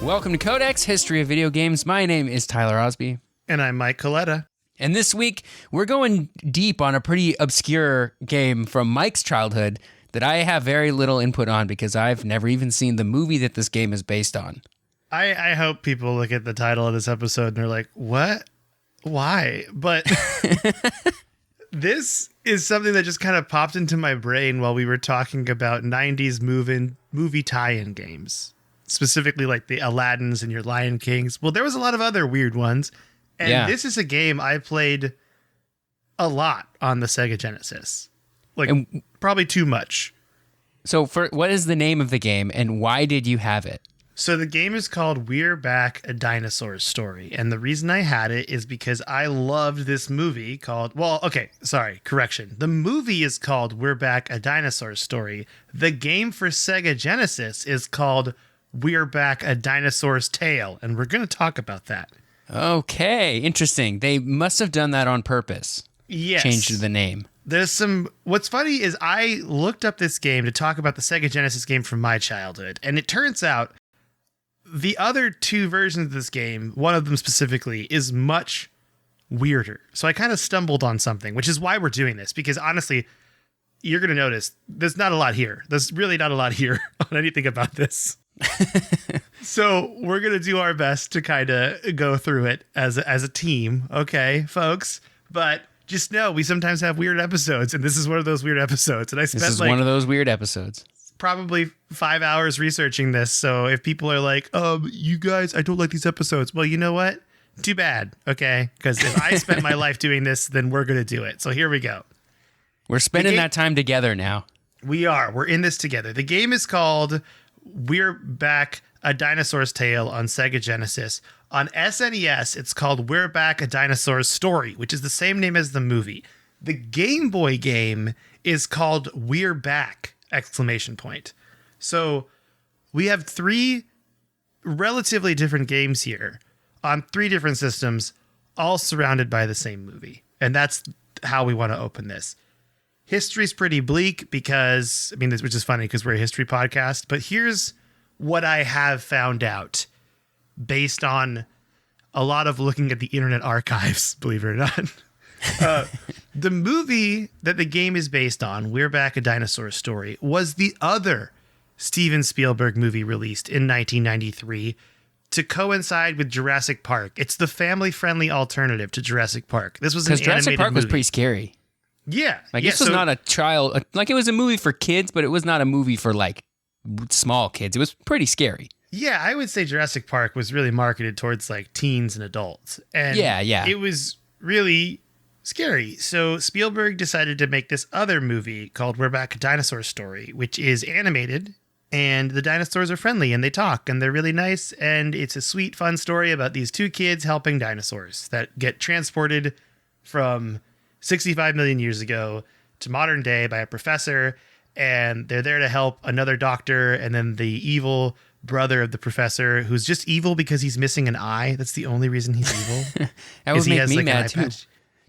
Welcome to Codex, History of Video Games. My name is Tyler Osby. And I'm Mike Coletta. And this week, we're going deep on a pretty obscure game from Mike's childhood that I have very little input on because I've never even seen the movie that this game is based on. I hope people look at the title of this episode and they're like, what? Why? But this is something that just kind of popped into my brain while we were talking about 90s movie tie-in games. Specifically like the Aladdins and your Lion Kings. Well, there was a lot of other weird ones. And This is a game I played a lot on the Sega Genesis. Probably too much. So what is the name of the game and why did you have it? So the game is called We're Back, a Dinosaur Story. And the reason I had it is because I loved this movie called... The movie is called We're Back, a Dinosaur Story. The game for Sega Genesis is called We're Back, a Dinosaur's Tale. And we're going to talk about that. Okay, interesting. They must have done that on purpose. Yes. Changed the name. What's funny is I looked up this game to talk about the Sega Genesis game from my childhood. And it turns out the other two versions of this game, one of them specifically, is much weirder. So I kind of stumbled on something, which is why we're doing this. Because honestly, you're going to notice there's not a lot here. There's really not a lot here on anything about this. So we're going to do our best to kind of go through it as a team. Okay, folks. But just know we sometimes have weird episodes. And this is one of those weird episodes. And I spent one of those weird episodes. Probably 5 hours researching this. So if people are like, you guys, I don't like these episodes. Well, you know what? Too bad. Okay. Because if I spent my life doing this, then we're going to do it. So here we go. We're spending that time together now. We are. We're in this together. The game is called We're Back, a Dinosaur's Tale on Sega Genesis. On SNES, it's called We're Back, a Dinosaur's Story, which is the same name as the movie. The Game Boy game is called We're Back! ! So we have three relatively different games here on three different systems, all surrounded by the same movie. And that's how we want to open this. History's pretty bleak because, which is funny because we're a history podcast, but here's what I have found out based on a lot of looking at the Internet Archives, believe it or not. The movie that the game is based on, We're Back, a Dinosaur Story, was the other Steven Spielberg movie released in 1993 to coincide with Jurassic Park. It's the family-friendly alternative to Jurassic Park. This was an animated Jurassic Park movie. was pretty scary. Yeah. This was not a child... it was a movie for kids, but it was not a movie for, small kids. It was pretty scary. Yeah, I would say Jurassic Park was really marketed towards, teens and adults. And it was really scary. So Spielberg decided to make this other movie called We're Back, a Dinosaur Story, which is animated, and the dinosaurs are friendly, and they talk, and they're really nice, and it's a sweet, fun story about these two kids helping dinosaurs that get transported from 65 million years ago to modern day by a professor, and they're there to help another doctor, and then the evil brother of the professor, who's just evil because he's missing an eye. That's the only reason he's evil. That would make me mad too.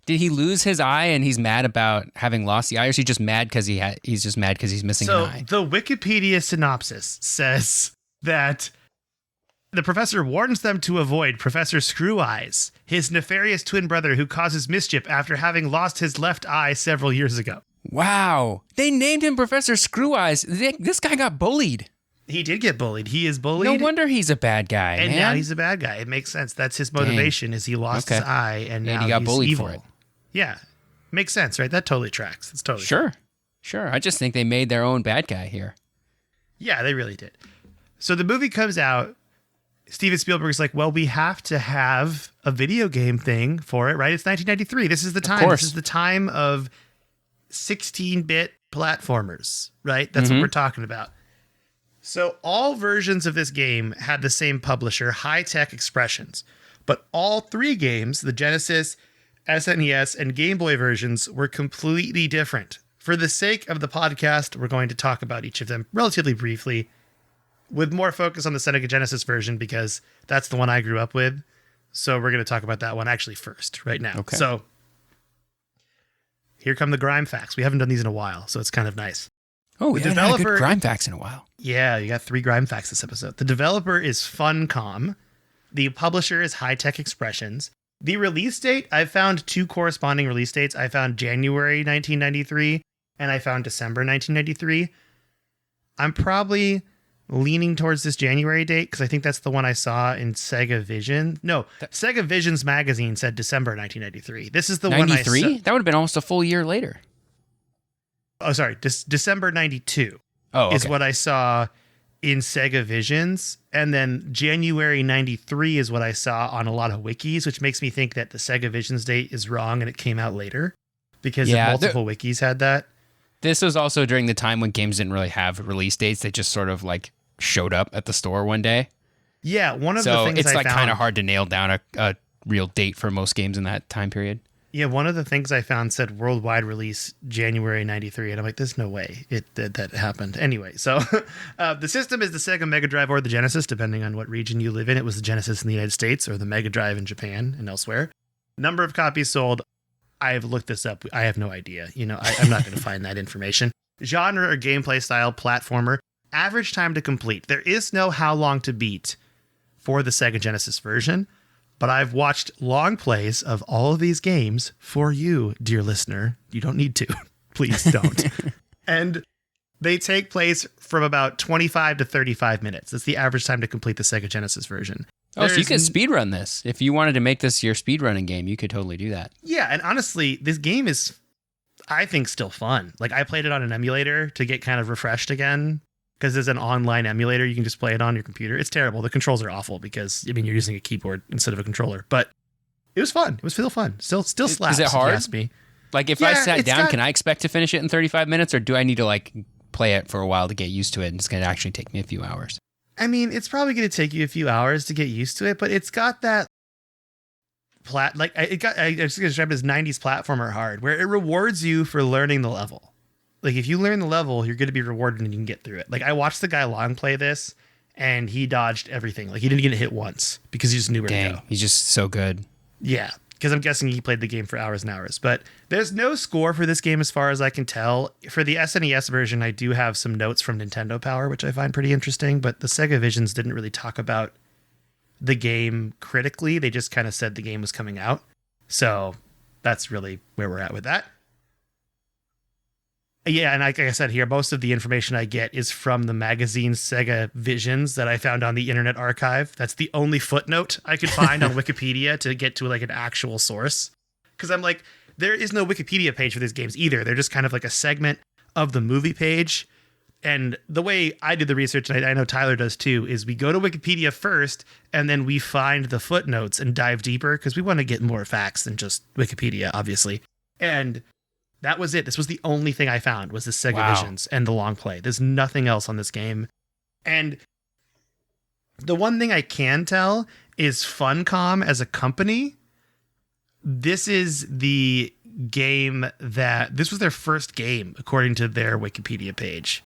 Did he lose his eye and he's mad about having lost the eye, or is he just mad because he's just mad because he's missing an eye? So the Wikipedia synopsis says that the professor warns them to avoid Professor Screw Eyes, his nefarious twin brother who causes mischief after having lost his left eye several years ago. Wow. They named him Professor Screw Eyes. This guy got bullied. He did get bullied. He is bullied. No wonder he's a bad guy, and man. now he's a bad guy. It makes sense. That's his motivation. Is he lost his eye and now he got he's bullied evil. for it. Yeah. Makes sense, right? That totally tracks. It's totally Sure. I just think they made their own bad guy here. Yeah, they really did. So the movie comes out. Steven Spielberg's like, well, we have to have a video game thing for it, right? It's 1993. This is the time. This is the time of 16-bit platformers, right? That's what we're talking about. So all versions of this game had the same publisher, High Tech Expressions, but all three games, the Genesis, SNES, and Game Boy versions, were completely different. For the sake of the podcast, we're going to talk about each of them relatively briefly, with more focus on the Sega Genesis version because that's the one I grew up with. So we're going to talk about that one actually first right now. Okay. So here come the grime facts. We haven't done these in a while, so it's kind of nice. Oh, we haven't had a good Grime Facts in a while. Yeah, you got 3 Grime Facts this episode. The developer is Funcom. The publisher is High Tech Expressions. The release date, I found 2 corresponding release dates. I found January 1993 and I found December 1993. I'm probably leaning towards this January date because I think that's the one I saw in Sega Vision. No, Sega Vision's magazine said December 1993. This is the 93? one I saw. That would have been almost a full year later. Oh, sorry. December 92 is what I saw in Sega Visions. And then January 93 is what I saw on a lot of wikis, which makes me think that the Sega Visions date is wrong and it came out later because multiple wikis had that. This was also during the time when games didn't really have release dates. They just sort of like showed up at the store one day. Yeah, one of the things it's I like found, kind of hard to nail down a real date for most games in that time period. Yeah, one of the things I found said worldwide release January 93, and I'm like, there's no way that happened. Anyway, so the system is the Sega Mega Drive or the Genesis, depending on what region you live in. It was the Genesis in the United States or the Mega Drive in Japan and elsewhere. Number of copies sold, I've looked this up. I have no idea. I'm not going to find that information. Genre or gameplay style, platformer. Average time to complete. There is no how long to beat for the Sega Genesis version, but I've watched long plays of all of these games for you, dear listener. You don't need to. Please don't. And they take place from about 25 to 35 minutes. That's the average time to complete the Sega Genesis version. So you could speedrun this. If you wanted to make this your speedrunning game, you could totally do that. Yeah, and honestly, this game is, I think, still fun. Like, I played it on an emulator to get kind of refreshed again, because there's an online emulator. You can just play it on your computer. It's terrible. The controls are awful because, you're using a keyboard instead of a controller. But it was fun. It was still fun. Still slaps. Is it hard? If you ask me. Like, if I sat down, can I expect to finish it in 35 minutes? Or do I need to, like, play it for a while to get used to it? And it's going to actually take me a few hours. It's probably going to take you a few hours to get used to it, but it's got that I was going to describe it as 90s platformer hard, where it rewards you for learning the level. Like, if you learn the level, you're going to be rewarded and you can get through it. Like, I watched the guy long play this and he dodged everything. Like, he didn't get hit once because he just knew where to go. He's just so good. Yeah. Because I'm guessing he played the game for hours and hours. But there's no score for this game as far as I can tell. For the SNES version, I do have some notes from Nintendo Power, which I find pretty interesting. But the Sega Visions didn't really talk about the game critically. They just kind of said the game was coming out. So that's really where we're at with that. Yeah, and like I said here, most of the information I get is from the magazine Sega Visions that I found on the Internet Archive. That's the only footnote I could find on Wikipedia to get to like an actual source. Because I'm like, there is no Wikipedia page for these games either. They're just kind of like a segment of the movie page. And the way I do the research, and I know Tyler does too, is we go to Wikipedia first, and then we find the footnotes and dive deeper because we want to get more facts than just Wikipedia, obviously. And that was it. This was the only thing I found was the Sega Visions and the long play. There's nothing else on this game. And the one thing I can tell is Funcom as a company, this is the game this was their first game, according to their Wikipedia page.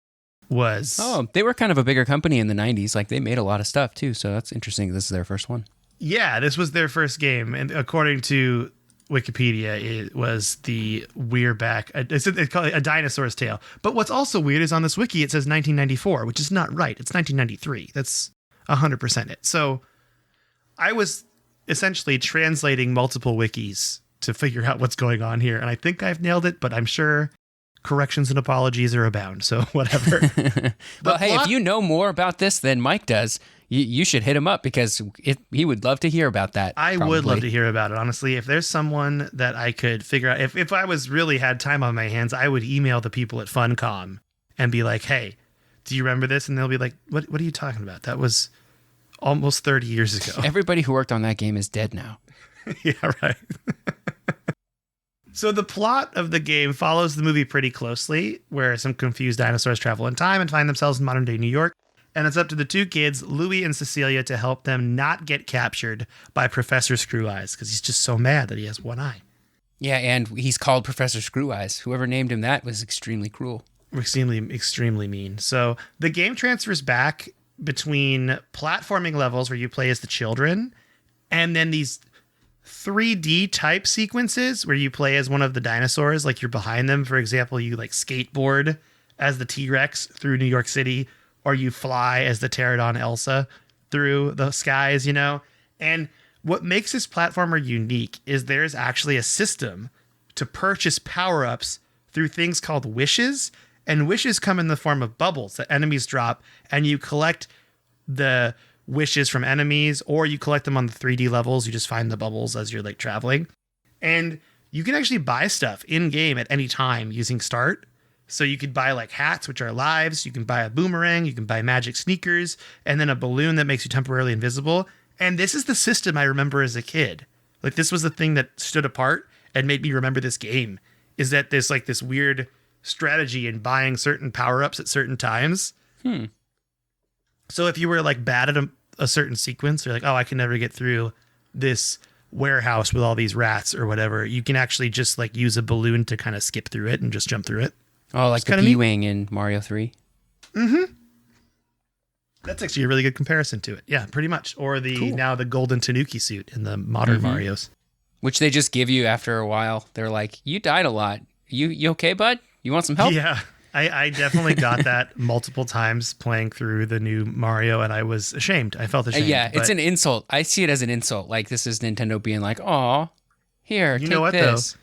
They were kind of a bigger company in the 90s. Like, they made a lot of stuff too. So that's interesting. This is their first one. Yeah, this was their first game. And according to Wikipedia, it was the Weirback. It's called A Dinosaur's Tale. But what's also weird is on this wiki, it says 1994, which is not right. It's 1993. That's 100% it. So I was essentially translating multiple wikis to figure out what's going on here. And I think I've nailed it, but I'm sure corrections and apologies are abound. So whatever. Well, hey, if you know more about this than Mike does, you should hit him up because he would love to hear about that. I would love to hear about it, honestly. If there's someone that I could figure out, if I was really had time on my hands, I would email the people at Funcom and be like, hey, do you remember this? And they'll be like, what are you talking about? That was almost 30 years ago. Everybody who worked on that game is dead now. Yeah, right. So the plot of the game follows the movie pretty closely, where some confused dinosaurs travel in time and find themselves in modern day New York. And it's up to the two kids, Louie and Cecilia, to help them not get captured by Professor Screw Eyes, because he's just so mad that he has one eye. Yeah, and he's called Professor Screw Eyes. Whoever named him that was extremely cruel. Extremely mean. So the game transfers back between platforming levels where you play as the children, and then these 3D type sequences where you play as one of the dinosaurs, like you're behind them. For example, you like skateboard as the T-Rex through New York City, or you fly as the pterodon Elsa through the skies, you know? And what makes this platformer unique is there's actually a system to purchase power-ups through things called wishes, and wishes come in the form of bubbles that enemies drop, and you collect the wishes from enemies, or you collect them on the 3D levels. You just find the bubbles as you're like traveling. And you can actually buy stuff in game at any time using start. So you could buy like hats, which are lives. You can buy a boomerang. You can buy magic sneakers, and then a balloon that makes you temporarily invisible. And this is the system I remember as a kid. Like, this was the thing that stood apart and made me remember this game, is that there's like this weird strategy in buying certain power-ups at certain times. So if you were like bad at a certain sequence, you're like, oh, I can never get through this warehouse with all these rats or whatever, you can actually just like use a balloon to kind of skip through it and just jump through it. Oh, like the B-Wing in Mario 3? Mm-hmm. That's actually a really good comparison to it. Yeah, pretty much. Or now the golden Tanuki suit in the modern Marios. Which they just give you after a while. They're like, you died a lot. You okay, bud? You want some help? Yeah, I definitely got that multiple times playing through the new Mario, and I was ashamed. I felt ashamed. Yeah, it's an insult. I see it as an insult. Like, this is Nintendo being like, aw, here, you know what, this.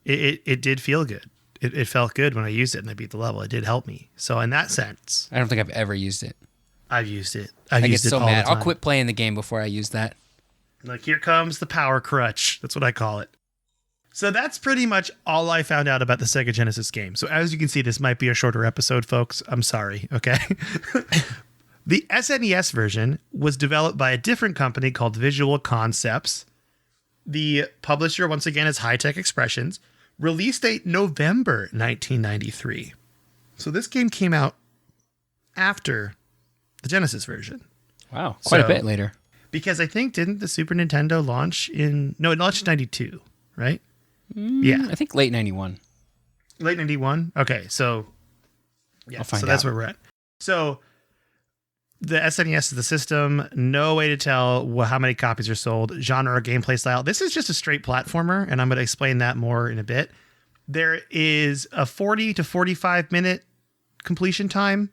Though? It did feel good. It felt good when I used it and I beat the level. It did help me. So in that sense, I don't think I've ever used it. I've used it. I get so mad. I'll quit playing the game before I use that. Like, here comes the power crutch. That's what I call it. So that's pretty much all I found out about the Sega Genesis game. So as you can see, this might be a shorter episode, folks. I'm sorry, okay? The SNES version was developed by a different company called Visual Concepts. The publisher, once again, is High Tech Expressions. Release date November 1993. So this game came out after the Genesis version. Wow, quite a bit later. Because I think, didn't the Super Nintendo launch it launched in 92, right? Yeah. I think late 91. Late 91? Okay, so yeah, so that's where we're at. So the SNES is the system. No way to tell how many copies are sold. Genre or gameplay style. This is just a straight platformer, and I'm going to explain that more in a bit. There is a 40 to 45 minute completion time,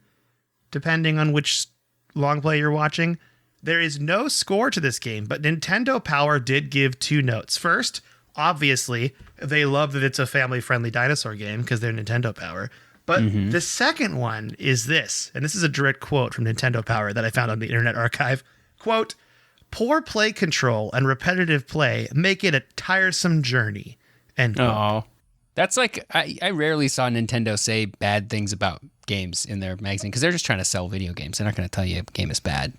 depending on which long play you're watching. There is no score to this game, but Nintendo Power did give 2 notes. First, obviously, they love that it's a family-friendly dinosaur game because they're Nintendo Power. But the second one is this, and this is a direct quote from Nintendo Power that I found on the Internet Archive. Quote, "Poor play control and repetitive play make it a tiresome journey." End quote. Oh, that's like, I rarely saw Nintendo say bad things about games in their magazine because they're just trying to sell video games. They're not going to tell you a game is bad.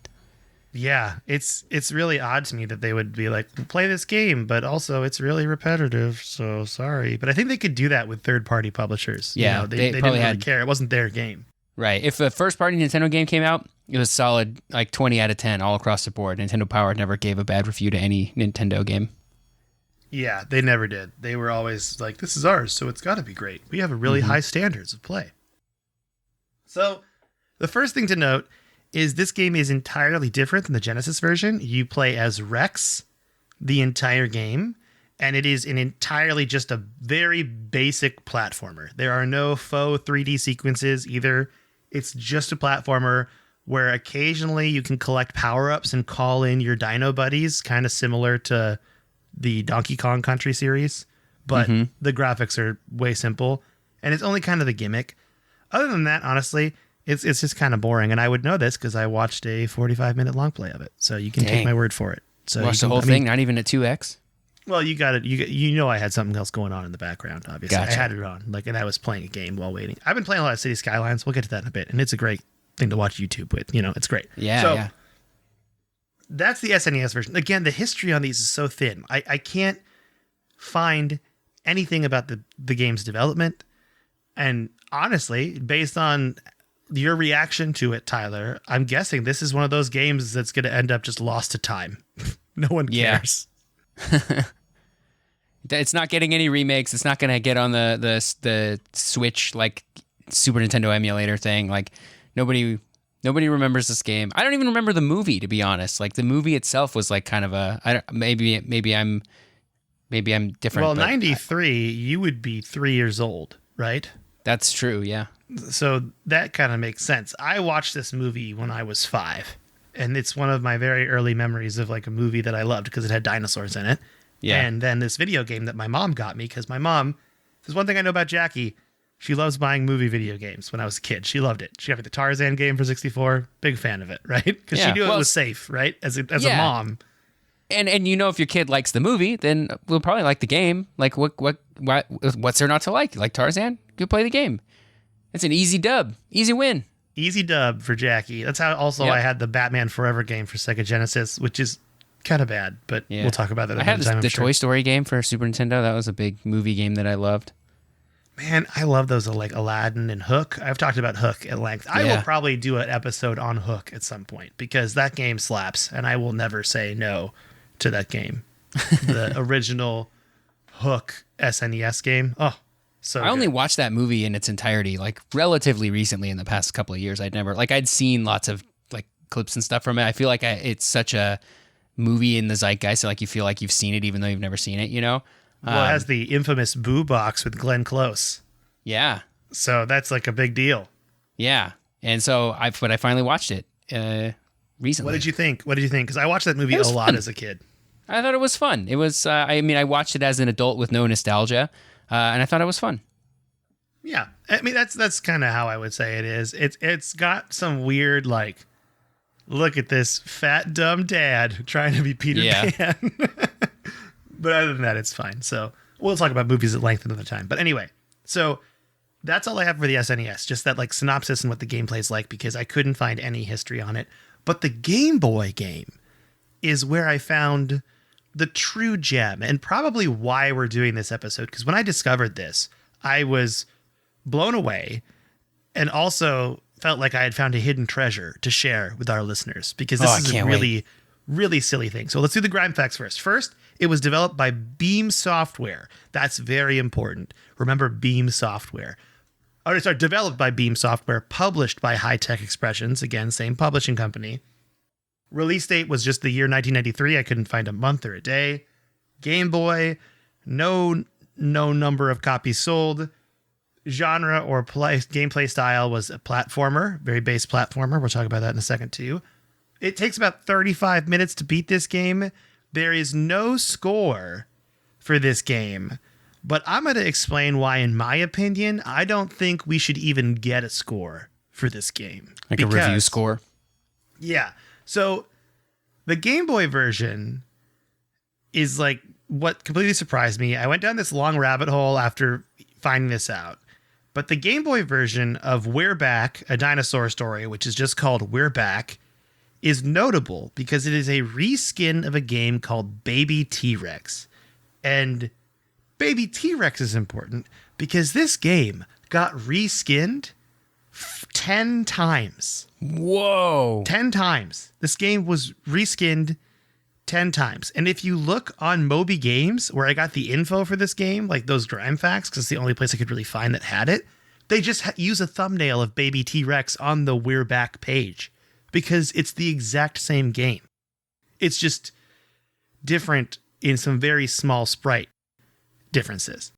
Yeah, it's really odd to me that they would be like, play this game, but also it's really repetitive, so sorry. But I think they could do that with third-party publishers. Yeah, they didn't really care. It wasn't their game. Right. If a first-party Nintendo game came out, it was solid, like 20 out of 10 all across the board. Nintendo Power never gave a bad review to any Nintendo game. Yeah, they never did. They were always like, this is ours, so it's got to be great. We have a really high standards of play. So the first thing to note is this game is entirely different than the Genesis version. You play as Rex the entire game, and it is an entirely just a very basic platformer. There are no faux 3D sequences either. It's just a platformer where occasionally you can collect power-ups and call in your dino buddies, kind of similar to the Donkey Kong Country series, but the graphics are way simple, and it's only kind of the gimmick. Other than that, honestly, it's just kind of boring, and I would know this because I watched a 45-minute long play of it, so you can take my word for it. So watch the whole thing, not even at 2x? Well, you got it. You know I had something else going on in the background, obviously. Gotcha. I had it on, and I was playing a game while waiting. I've been playing a lot of City Skylines. We'll get to that in a bit, and it's a great thing to watch YouTube with. It's great. Yeah. That's the SNES version. Again, the history on these is so thin. I can't find anything about the game's development. And honestly, based on your reaction to it, Tyler, I'm guessing this is one of those games that's going to end up just lost to time. No one cares. It's not getting any remakes. It's not going to get on the Switch, like Super Nintendo emulator thing. Like nobody remembers this game. I don't even remember the movie, to be honest. Like the movie itself was like kind of maybe I'm different. Well, 93, you would be 3 years old, right? That's true. Yeah. So that kind of makes sense. I watched this movie when I was 5, and it's one of my very early memories of like a movie that I loved because it had dinosaurs in it. Yeah. And then this video game that my mom got me, because my mom, there's one thing I know about Jackie. She loves buying movie video games. When I was a kid, she loved it. She got me the Tarzan game for 64. Big fan of it, right? Because she knew it was safe, right? As a mom. And if your kid likes the movie, then we'll probably like the game. Like what's there not to like? Like Tarzan? Go play the game. It's an easy dub, easy win. Easy dub for Jackie. That's how also I had the Batman Forever game for Sega Genesis, which is kind of bad, but we'll talk about that another time. I had the Toy Story game for Super Nintendo. That was a big movie game that I loved. Man, I love those like Aladdin and Hook. I've talked about Hook at length. I will probably do an episode on Hook at some point because that game slaps, and I will never say no to that game. The original Hook SNES game. Oh, so I only watched that movie in its entirety like relatively recently in the past couple of years. I'd seen lots of like clips and stuff from it. I feel like it's such a movie in the zeitgeist, so like you feel like you've seen it even though you've never seen it, Well, it has the infamous Boo Box with Glenn Close. Yeah. So that's like a big deal. Yeah. And so I finally watched it recently. What did you think? Because I watched that movie a lot as a kid. I thought it was fun. It was, I watched it as an adult with no nostalgia, and I thought it was fun. Yeah. I mean, that's kind of how I would say it is. It's got some weird, like, look at this fat, dumb dad trying to be Peter Pan. But other than that, it's fine. So we'll talk about movies at length another time. But anyway, so that's all I have for the SNES. Just that like synopsis and what the gameplay is like, because I couldn't find any history on it. But the Game Boy game is where I found the true gem, and probably why we're doing this episode. Because when I discovered this, I was blown away and also felt like I had found a hidden treasure to share with our listeners, because this is a really silly thing. So let's do the grime facts first. First, it was developed by Beam Software. That's very important. Remember Beam Software. Developed by Beam Software, published by High Tech Expressions. Again, same publishing company. Release date was just the year 1993. I couldn't find a month or a day. Game Boy, no number of copies sold. Genre or gameplay style was a platformer, very base platformer. We'll talk about that in a second too. It takes about 35 minutes to beat this game. There is no score for this game, but I'm going to explain why, in my opinion, I don't think we should even get a score for this game. Like a review score? Yeah. So the Game Boy version is like what completely surprised me. I went down this long rabbit hole after finding this out. But the Game Boy version of We're Back, a Dinosaur Story, which is just called We're Back, is notable because it is a reskin of a game called Baby T-Rex. And Baby T-Rex is important because this game got reskinned 10 times. Whoa. 10 times. This game was reskinned 10 times. And if you look on Moby Games, where I got the info for this game, like those grime facts, because it's the only place I could really find that had it, they just use a thumbnail of Baby T-Rex on the We're Back page, because it's the exact same game. It's just different in some very small sprite differences.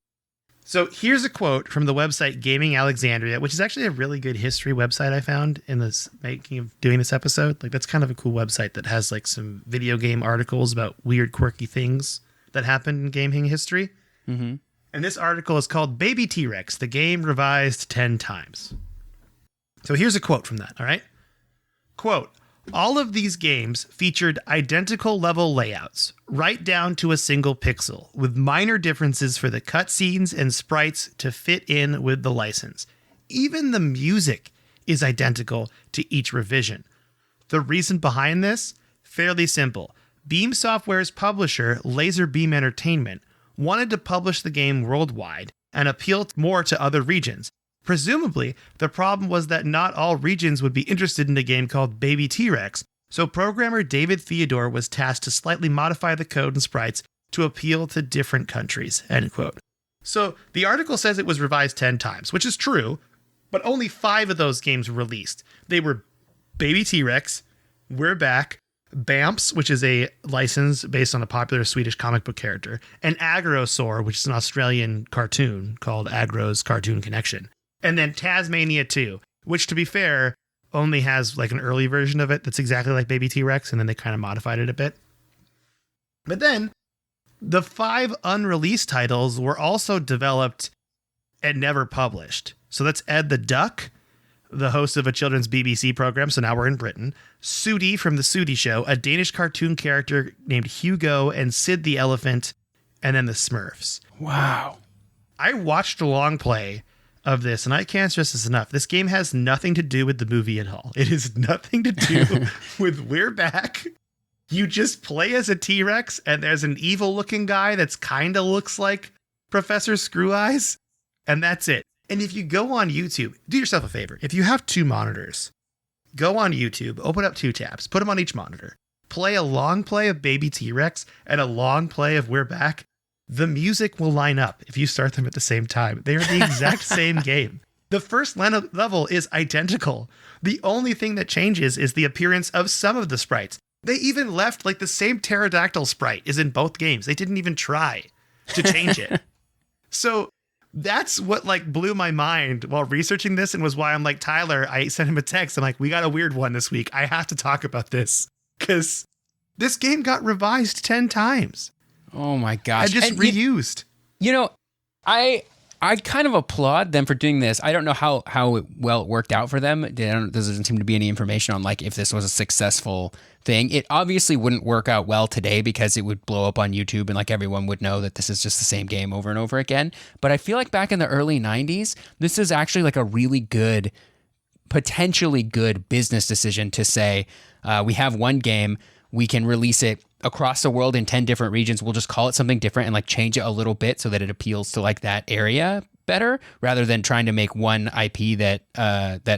So here's a quote from the website Gaming Alexandria, which is actually a really good history website I found in this making of doing this episode. Like, that's kind of a cool website that has like some video game articles about weird, quirky things that happened in gaming history. Mm-hmm. And this article is called Baby T-Rex, the game revised 10 times. So here's a quote from that, all right? Quote, all of these games featured identical level layouts, right down to a single pixel, with minor differences for the cutscenes and sprites to fit in with the license. Even the music is identical to each revision. The reason behind this? Fairly simple. Beam Software's publisher, Laserbeam Entertainment, wanted to publish the game worldwide and appeal more to other regions. Presumably, the problem was that not all regions would be interested in a game called Baby T-Rex, so programmer David Theodore was tasked to slightly modify the code and sprites to appeal to different countries, end quote. So the article says it was revised 10 times, which is true, but only 5 of those games were released. They were Baby T-Rex, We're Back, Bamps, which is a license based on a popular Swedish comic book character, and Agrosaur, which is an Australian cartoon called Agro's Cartoon Connection. And then Tasmania 2, which, to be fair, only has like an early version of it that's exactly like Baby T-Rex, and then they kind of modified it a bit. But then the 5 unreleased titles were also developed and never published. So that's Ed the Duck, the host of a children's BBC program, so now we're in Britain. Sooty from The Sooty Show, a Danish cartoon character named Hugo, and Sid the Elephant, and then the Smurfs. Wow. I watched a long play of this, and I can't stress this enough. This game has nothing to do with the movie at all. It has nothing to do with We're Back. You just play as a T-Rex, and there's an evil-looking guy that's kind of looks like Professor Screw Eyes, and that's it. And if you go on YouTube, do yourself a favor. If you have 2 monitors, go on YouTube, open up 2 tabs, put them on each monitor, play a long play of Baby T-Rex and a long play of We're Back. The music will line up if you start them at the same time. They are the exact same game. The first level is identical. The only thing that changes is the appearance of some of the sprites. They even left like the same pterodactyl sprite is in both games. They didn't even try to change it. So that's what like blew my mind while researching this, and was why I'm like, Tyler, I sent him a text. I'm like, we got a weird one this week. I have to talk about this because this game got revised 10 times. Oh my gosh. And just reused. I kind of applaud them for doing this. I don't know how well it worked out for them. There doesn't seem to be any information on like if this was a successful thing. It obviously wouldn't work out well today because it would blow up on YouTube and like everyone would know that this is just the same game over and over again. But I feel like back in the early 90s, this is actually like a really good, potentially good business decision to say, we have one game, we can release it across the world in 10 different regions. We'll just call it something different and like change it a little bit so that it appeals to like that area better, rather than trying to make one IP that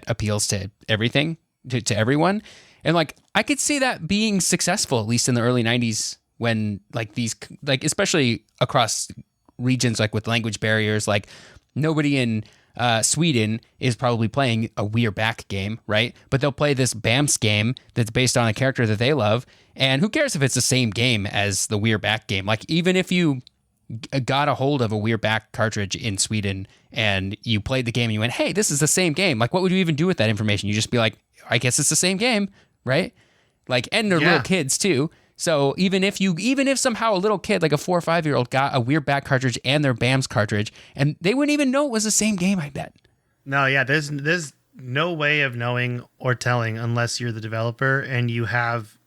appeals to everything, to everyone. And like, I could see that being successful, at least in the early 90s, when like these, like especially across regions, like with language barriers, like nobody in Sweden is probably playing a We're Back game, right? But they'll play this Bamse game that's based on a character that they love. And who cares if it's the same game as the We're Back game? Like, even if you got a hold of a We're Back cartridge in Sweden and you played the game and you went, hey, this is the same game. Like, what would you even do with that information? You just be like, I guess it's the same game, right? Like, and they're little kids too. So even if somehow a little kid, like a 4 or 5-year-old, got a We're Back cartridge and their Bamse cartridge, and they wouldn't even know it was the same game, I bet. No, yeah, there's no way of knowing or telling unless you're the developer and you have,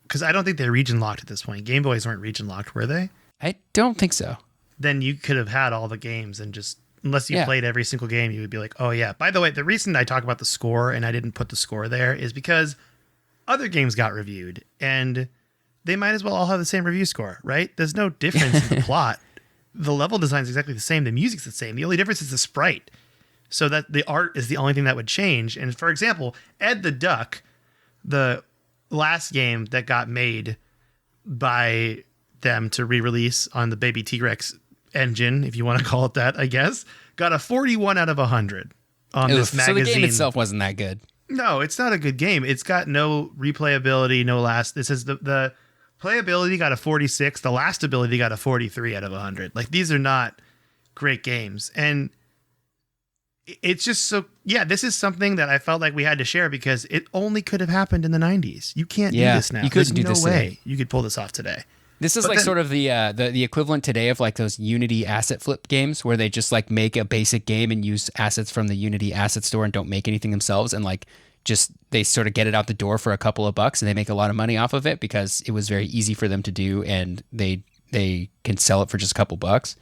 because I don't think they're region locked at this point. Game Boys weren't region locked, were they? I don't think so. Then you could have had all the games and just, unless you played every single game, you would be like, oh yeah. By the way, the reason I talk about the score and I didn't put the score there is because other games got reviewed and they might as well all have the same review score, right? There's no difference in the plot. The level design is exactly the same. The music's the same. The only difference is the sprite. So that the art is the only thing that would change. And for example, Ed the Duck, the last game that got made by them to re-release on the Baby T-Rex engine, if you want to call it that, I guess, got a 41 out of 100 on this magazine. So the game itself wasn't that good. No, it's not a good game. It's got no replayability, no last. This is the playability got a 46. The last ability got a 43 out of 100. Like, these are not great games. And it's just so, yeah, this is something that I felt like we had to share because it only could have happened in the 90s. You can't do this now. You couldn't do this no way today. You could pull this off today. This is sort of the equivalent today of like those Unity asset flip games where they just like make a basic game and use assets from the Unity asset store and don't make anything themselves, and like just they sort of get it out the door for a couple of bucks and they make a lot of money off of it because it was very easy for them to do and they can sell it for just a couple bucks.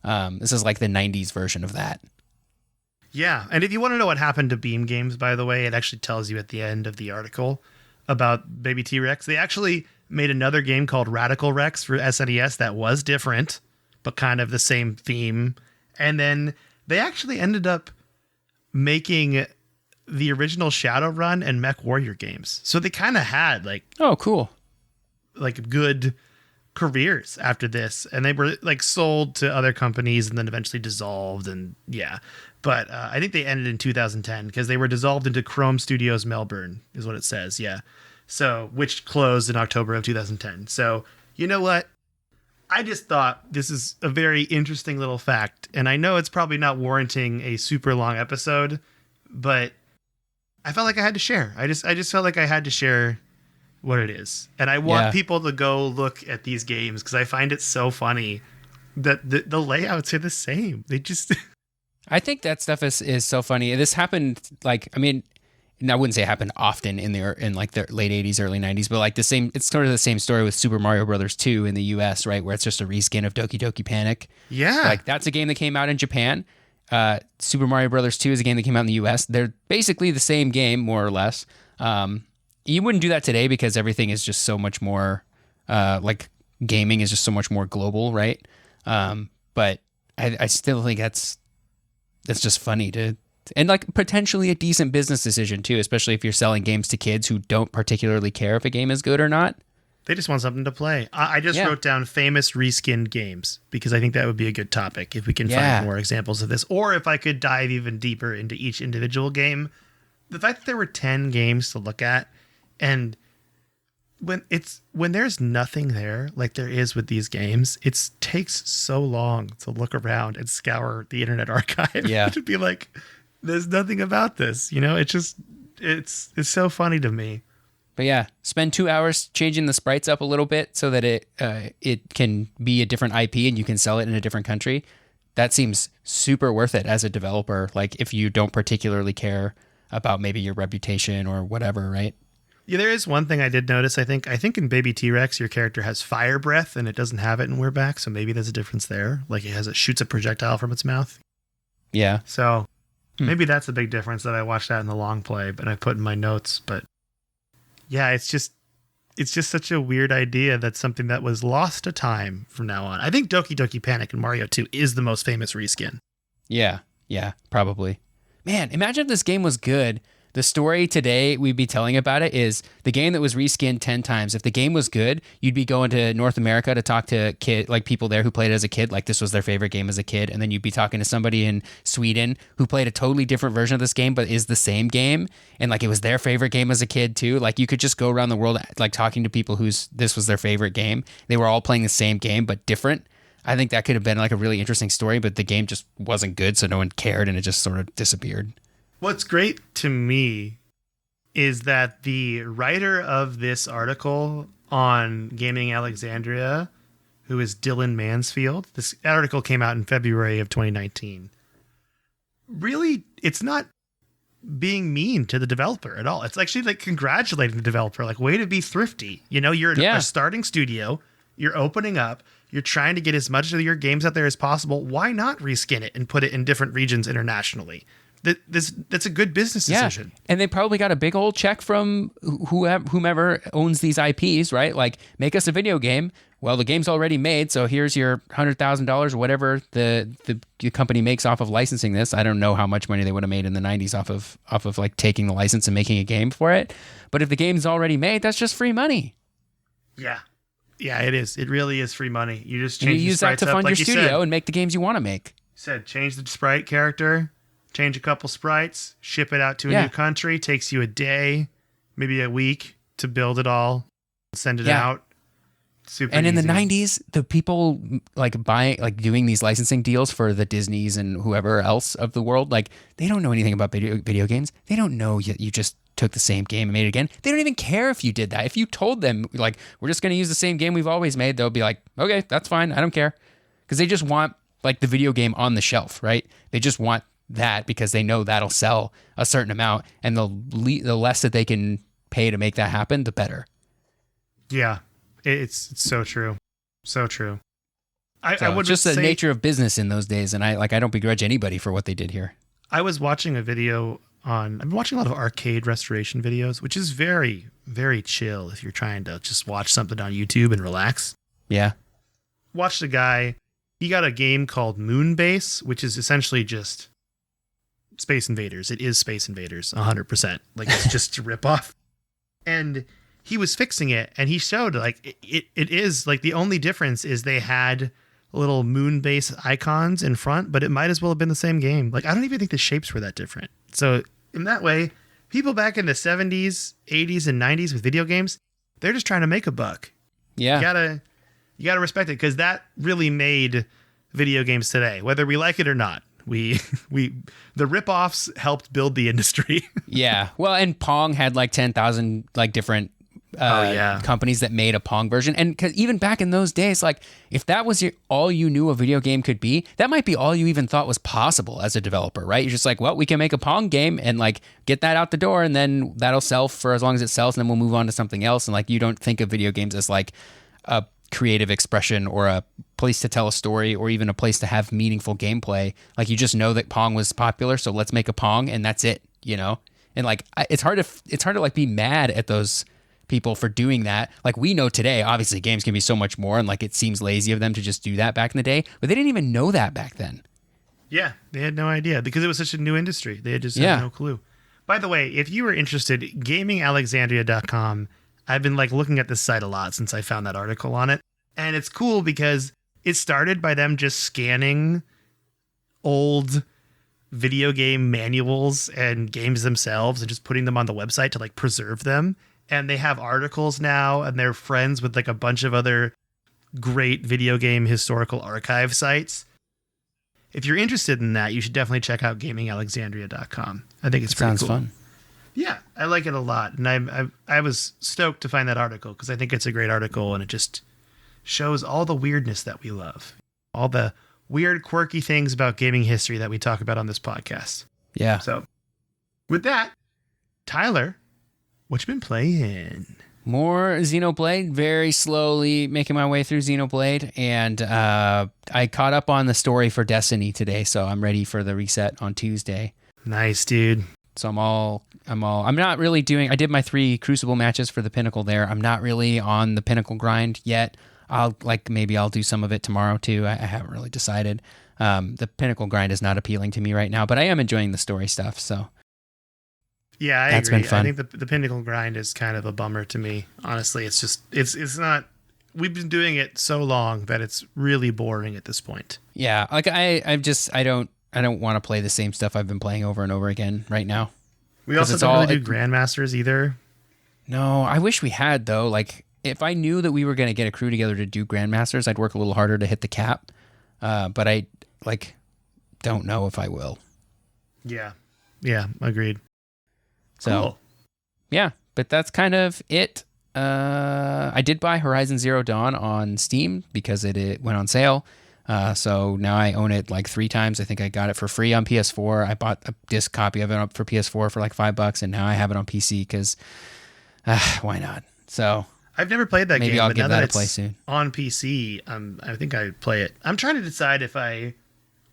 This is like the 90s version of that. Yeah, and if you want to know what happened to Beam Games, by the way, it actually tells you at the end of the article about Baby T-Rex. They actually made another game called Radical Rex for SNES that was different, but kind of the same theme. And then they actually ended up making the original Shadowrun and Mech Warrior games. So they kind of had like, oh, cool, like good careers after this. And they were like sold to other companies and then eventually dissolved. And yeah, but I think they ended in 2010 because they were dissolved into Chrome Studios Melbourne is what it says. Yeah. So, which closed in October of 2010. So, you know what? I just thought this is a very interesting little fact, and I know it's probably not warranting a super long episode, but I felt like I had to share. I just felt like I had to share what it is, and I want people to go look at these games because I find it so funny that the layouts are the same. They just. I think that stuff is so funny. This happened I wouldn't say it happened often in the late 80s, early 90s, but like it's sort of the same story with Super Mario Brothers 2 in the US, right? Where it's just a reskin of Doki Doki Panic. Yeah. Like that's a game that came out in Japan. Super Mario Brothers 2 is a game that came out in the US. They're basically the same game, more or less. You wouldn't do that today because everything is just so much more, gaming is just so much more global, right? But I still think that's just funny and like potentially a decent business decision too, especially if you're selling games to kids who don't particularly care if a game is good or not. They just want something to play. I just wrote down famous reskinned games because I think that would be a good topic if we can find more examples of this, or if I could dive even deeper into each individual game. The fact that there were 10 games to look at, and when there's nothing there like there is with these games, it takes so long to look around and scour the Internet Archive to be like, there's nothing about this, it's so funny to me. But yeah, spend 2 hours changing the sprites up a little bit so that it can be a different IP and you can sell it in a different country. That seems super worth it as a developer. Like if you don't particularly care about maybe your reputation or whatever, right? Yeah, there is one thing I did notice. I think in Baby T-Rex, your character has fire breath and it doesn't have it in We're Back. So maybe there's a difference there. Like it shoots a projectile from its mouth. Yeah. So maybe that's a big difference that I watched that in the long play, but I put in my notes. But yeah, it's just such a weird idea. That's something that was lost to time from now on. I think Doki Doki Panic in Mario 2 is the most famous reskin. Yeah, probably. Man, imagine if this game was good. The story today we'd be telling about it is the game that was reskinned 10 times. If the game was good, you'd be going to North America to talk to people there who played it as a kid, like this was their favorite game as a kid. And then you'd be talking to somebody in Sweden who played a totally different version of this game, but is the same game. And like it was their favorite game as a kid too. Like you could just go around the world like talking to people this was their favorite game. They were all playing the same game, but different. I think that could have been like a really interesting story, but the game just wasn't good. So no one cared and it just sort of disappeared. What's great to me is that the writer of this article on Gaming Alexandria, who is Dylan Mansfield, this article came out in February of 2019. Really, it's not being mean to the developer at all. It's actually like congratulating the developer, like way to be thrifty. You're a starting studio, you're opening up, you're trying to get as much of your games out there as possible. Why not reskin it and put it in different regions internationally? That's a good business decision. And they probably got a big old check from whomever owns these IPs, right? Like, make us a video game. Well, the game's already made, so here's your $100,000 or whatever the company makes off of licensing this. I don't know how much money they would have made in the 90s off of like taking the license and making a game for it. But if the game's already made, that's just free money. Yeah. Yeah, it is. It really is free money. You just change use that to fund your studio and make the games you want to make. You said change the sprite character. Change a couple sprites, ship it out to a new country. Takes you a day, maybe a week to build it all, send it out. Super and easy. In the 90s, the people doing these licensing deals for the Disneys and whoever else of the world, like they don't know anything about video games. They don't know you just took the same game and made it again. They don't even care if you did that. If you told them like we're just going to use the same game we've always made, they'll be like, okay, that's fine. I don't care, because they just want like the video game on the shelf, right? They just want that because they know that'll sell a certain amount, and the less that they can pay to make that happen, the better. Yeah, it's so true. So true. I would just the nature of business in those days, and I don't begrudge anybody for what they did here. I was watching a video I've been watching a lot of arcade restoration videos, which is very, very chill if you're trying to just watch something on YouTube and relax. Yeah. Watch the guy. He got a game called Moonbase, which is essentially just Space Invaders. It is Space Invaders, 100%. Like, it's just a ripoff. And he was fixing it, and he showed, like, it is, like, the only difference is they had little moon base icons in front, but it might as well have been the same game. Like, I don't even think the shapes were that different. So, in that way, people back in the 70s, 80s, and 90s with video games, they're just trying to make a buck. Yeah. You got to respect it because that really made video games today, whether we like it or not. The ripoffs helped build the industry. Yeah. Well, and Pong had like 10,000 like different companies that made a Pong version. And 'cause even back in those days, like if that was all you knew a video game could be, that might be all you even thought was possible as a developer, right? You're just like, well, we can make a Pong game and like get that out the door and then that'll sell for as long as it sells and then we'll move on to something else. And like, you don't think of video games as like a creative expression or a place to tell a story or even a place to have meaningful gameplay. Like you just know that Pong was popular, so let's make a Pong and that's it, you know? And like it's hard to like be mad at those people for doing that. Like we know today, obviously games can be so much more and like it seems lazy of them to just do that back in the day, but they didn't even know that back then. Yeah, they had no idea because it was such a new industry. They had just had no clue. By the way, if you were interested, gamingalexandria.com, I've been like looking at this site a lot since I found that article on it. And it's cool because it started by them just scanning old video game manuals and games themselves and just putting them on the website to like preserve them. And they have articles now and they're friends with like a bunch of other great video game historical archive sites. If you're interested in that, you should definitely check out gamingalexandria.com. I think it's pretty sounds cool. Fun. Yeah, I like it a lot. And I was stoked to find that article because I think it's a great article and it just shows all the weirdness that we love. All the weird, quirky things about gaming history that we talk about on this podcast. Yeah. So with that, Tyler, what you been playing? More Xenoblade, very slowly making my way through Xenoblade. And I caught up on the story for Destiny today, so I'm ready for the reset on Tuesday. Nice, dude. So I'm not really doing, I did my 3 Crucible matches for the Pinnacle there. I'm not really on the Pinnacle grind yet. Maybe I'll do some of it tomorrow too. I haven't really decided. The Pinnacle grind is not appealing to me right now, but I am enjoying the story stuff. So yeah, I that's agree. Been fun. I think the Pinnacle grind is kind of a bummer to me. Honestly, it's just, it's not, we've been doing it so long that it's really boring at this point. Yeah. Like I don't want to play the same stuff I've been playing over and over again right now. We also don't really do Grandmasters either. No, I wish we had though. Like if I knew that we were going to get a crew together to do Grandmasters, I'd work a little harder to hit the cap. But I don't know if I will. Yeah. Yeah. Agreed. So cool. Yeah, but that's kind of it. I did buy Horizon Zero Dawn on Steam because it went on sale. So now I own it like 3 times. I think I got it for free on PS4. I bought a disc copy of it up for PS4 for like $5, and now I have it on PC because why not? So I've never played that game. Maybe I'll but give now that a it's play soon. On PC, I think I'd play it. I'm trying to decide if I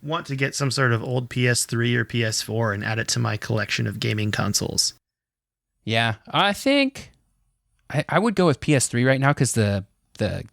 want to get some sort of old PS3 or PS4 and add it to my collection of gaming consoles. Yeah, I think I would go with PS3 right now because the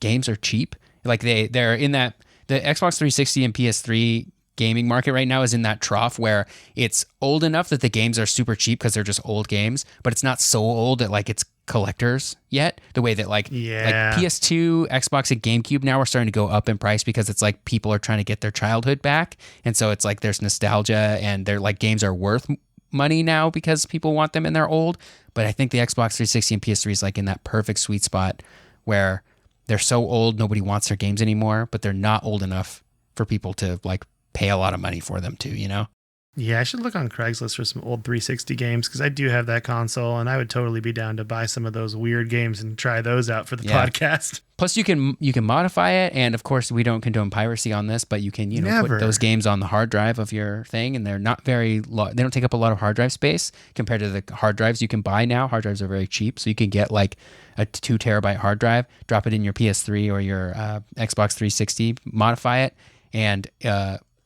games are cheap. Like they're in that. The Xbox 360 and PS3 gaming market right now is in that trough where it's old enough that the games are super cheap because they're just old games, but it's not so old that like it's collectors yet. The way that like PS2, Xbox, and GameCube now are starting to go up in price because it's like people are trying to get their childhood back, and so it's like there's nostalgia and they're like games are worth money now because people want them and they're old. But I think the Xbox 360 and PS3 is like in that perfect sweet spot where they're so old nobody wants their games anymore, but they're not old enough for people to like pay a lot of money for them too, you know? Yeah, I should look on Craigslist for some old 360 games because I do have that console and I would totally be down to buy some of those weird games and try those out for the podcast. Plus you can modify it, and of course we don't condone piracy on this, but you can, put those games on the hard drive of your thing, and they're not very they don't take up a lot of hard drive space compared to the hard drives you can buy now. Hard drives are very cheap, so you can get like a 2 terabyte hard drive, drop it in your PS3 or your Xbox 360, modify it, and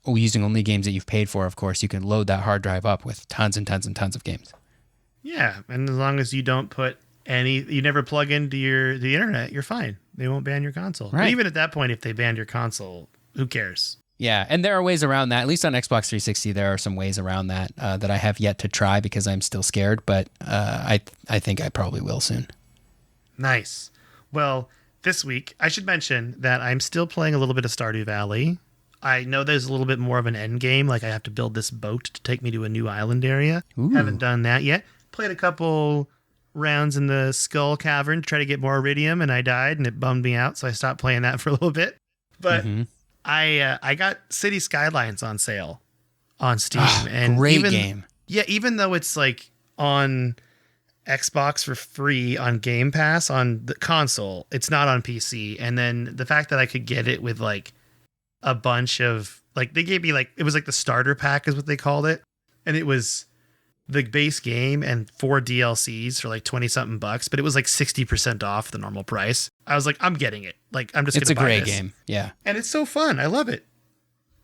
using only games that you've paid for, of course, you can load that hard drive up with tons and tons and tons of games. Yeah, and as long as you don't put you never plug into the internet, you're fine. They won't ban your console. Right. But even at that point, if they banned your console, who cares? Yeah, and there are ways around that. At least on Xbox 360, there are some ways around that that I have yet to try because I'm still scared, but I think I probably will soon. Nice. Well, this week, I should mention that I'm still playing a little bit of Stardew Valley. I know there's a little bit more of an end game, like I have to build this boat to take me to a new island area. Ooh. Haven't done that yet. Played a couple rounds in the Skull Cavern to try to get more iridium, and I died, and it bummed me out, so I stopped playing that for a little bit. But I got City Skylines on sale on Steam. And great game. Yeah, even though it's like on Xbox for free on Game Pass on the console, it's not on PC. And then the fact that I could get it with like a bunch of like, they gave me like, it was like the starter pack is what they called it. And it was the base game and 4 DLCs for like 20 something bucks, but it was like 60% off the normal price. I was like, I'm getting it. Like, I'm just going to buy this. It's a great game. Yeah. And it's so fun. I love it.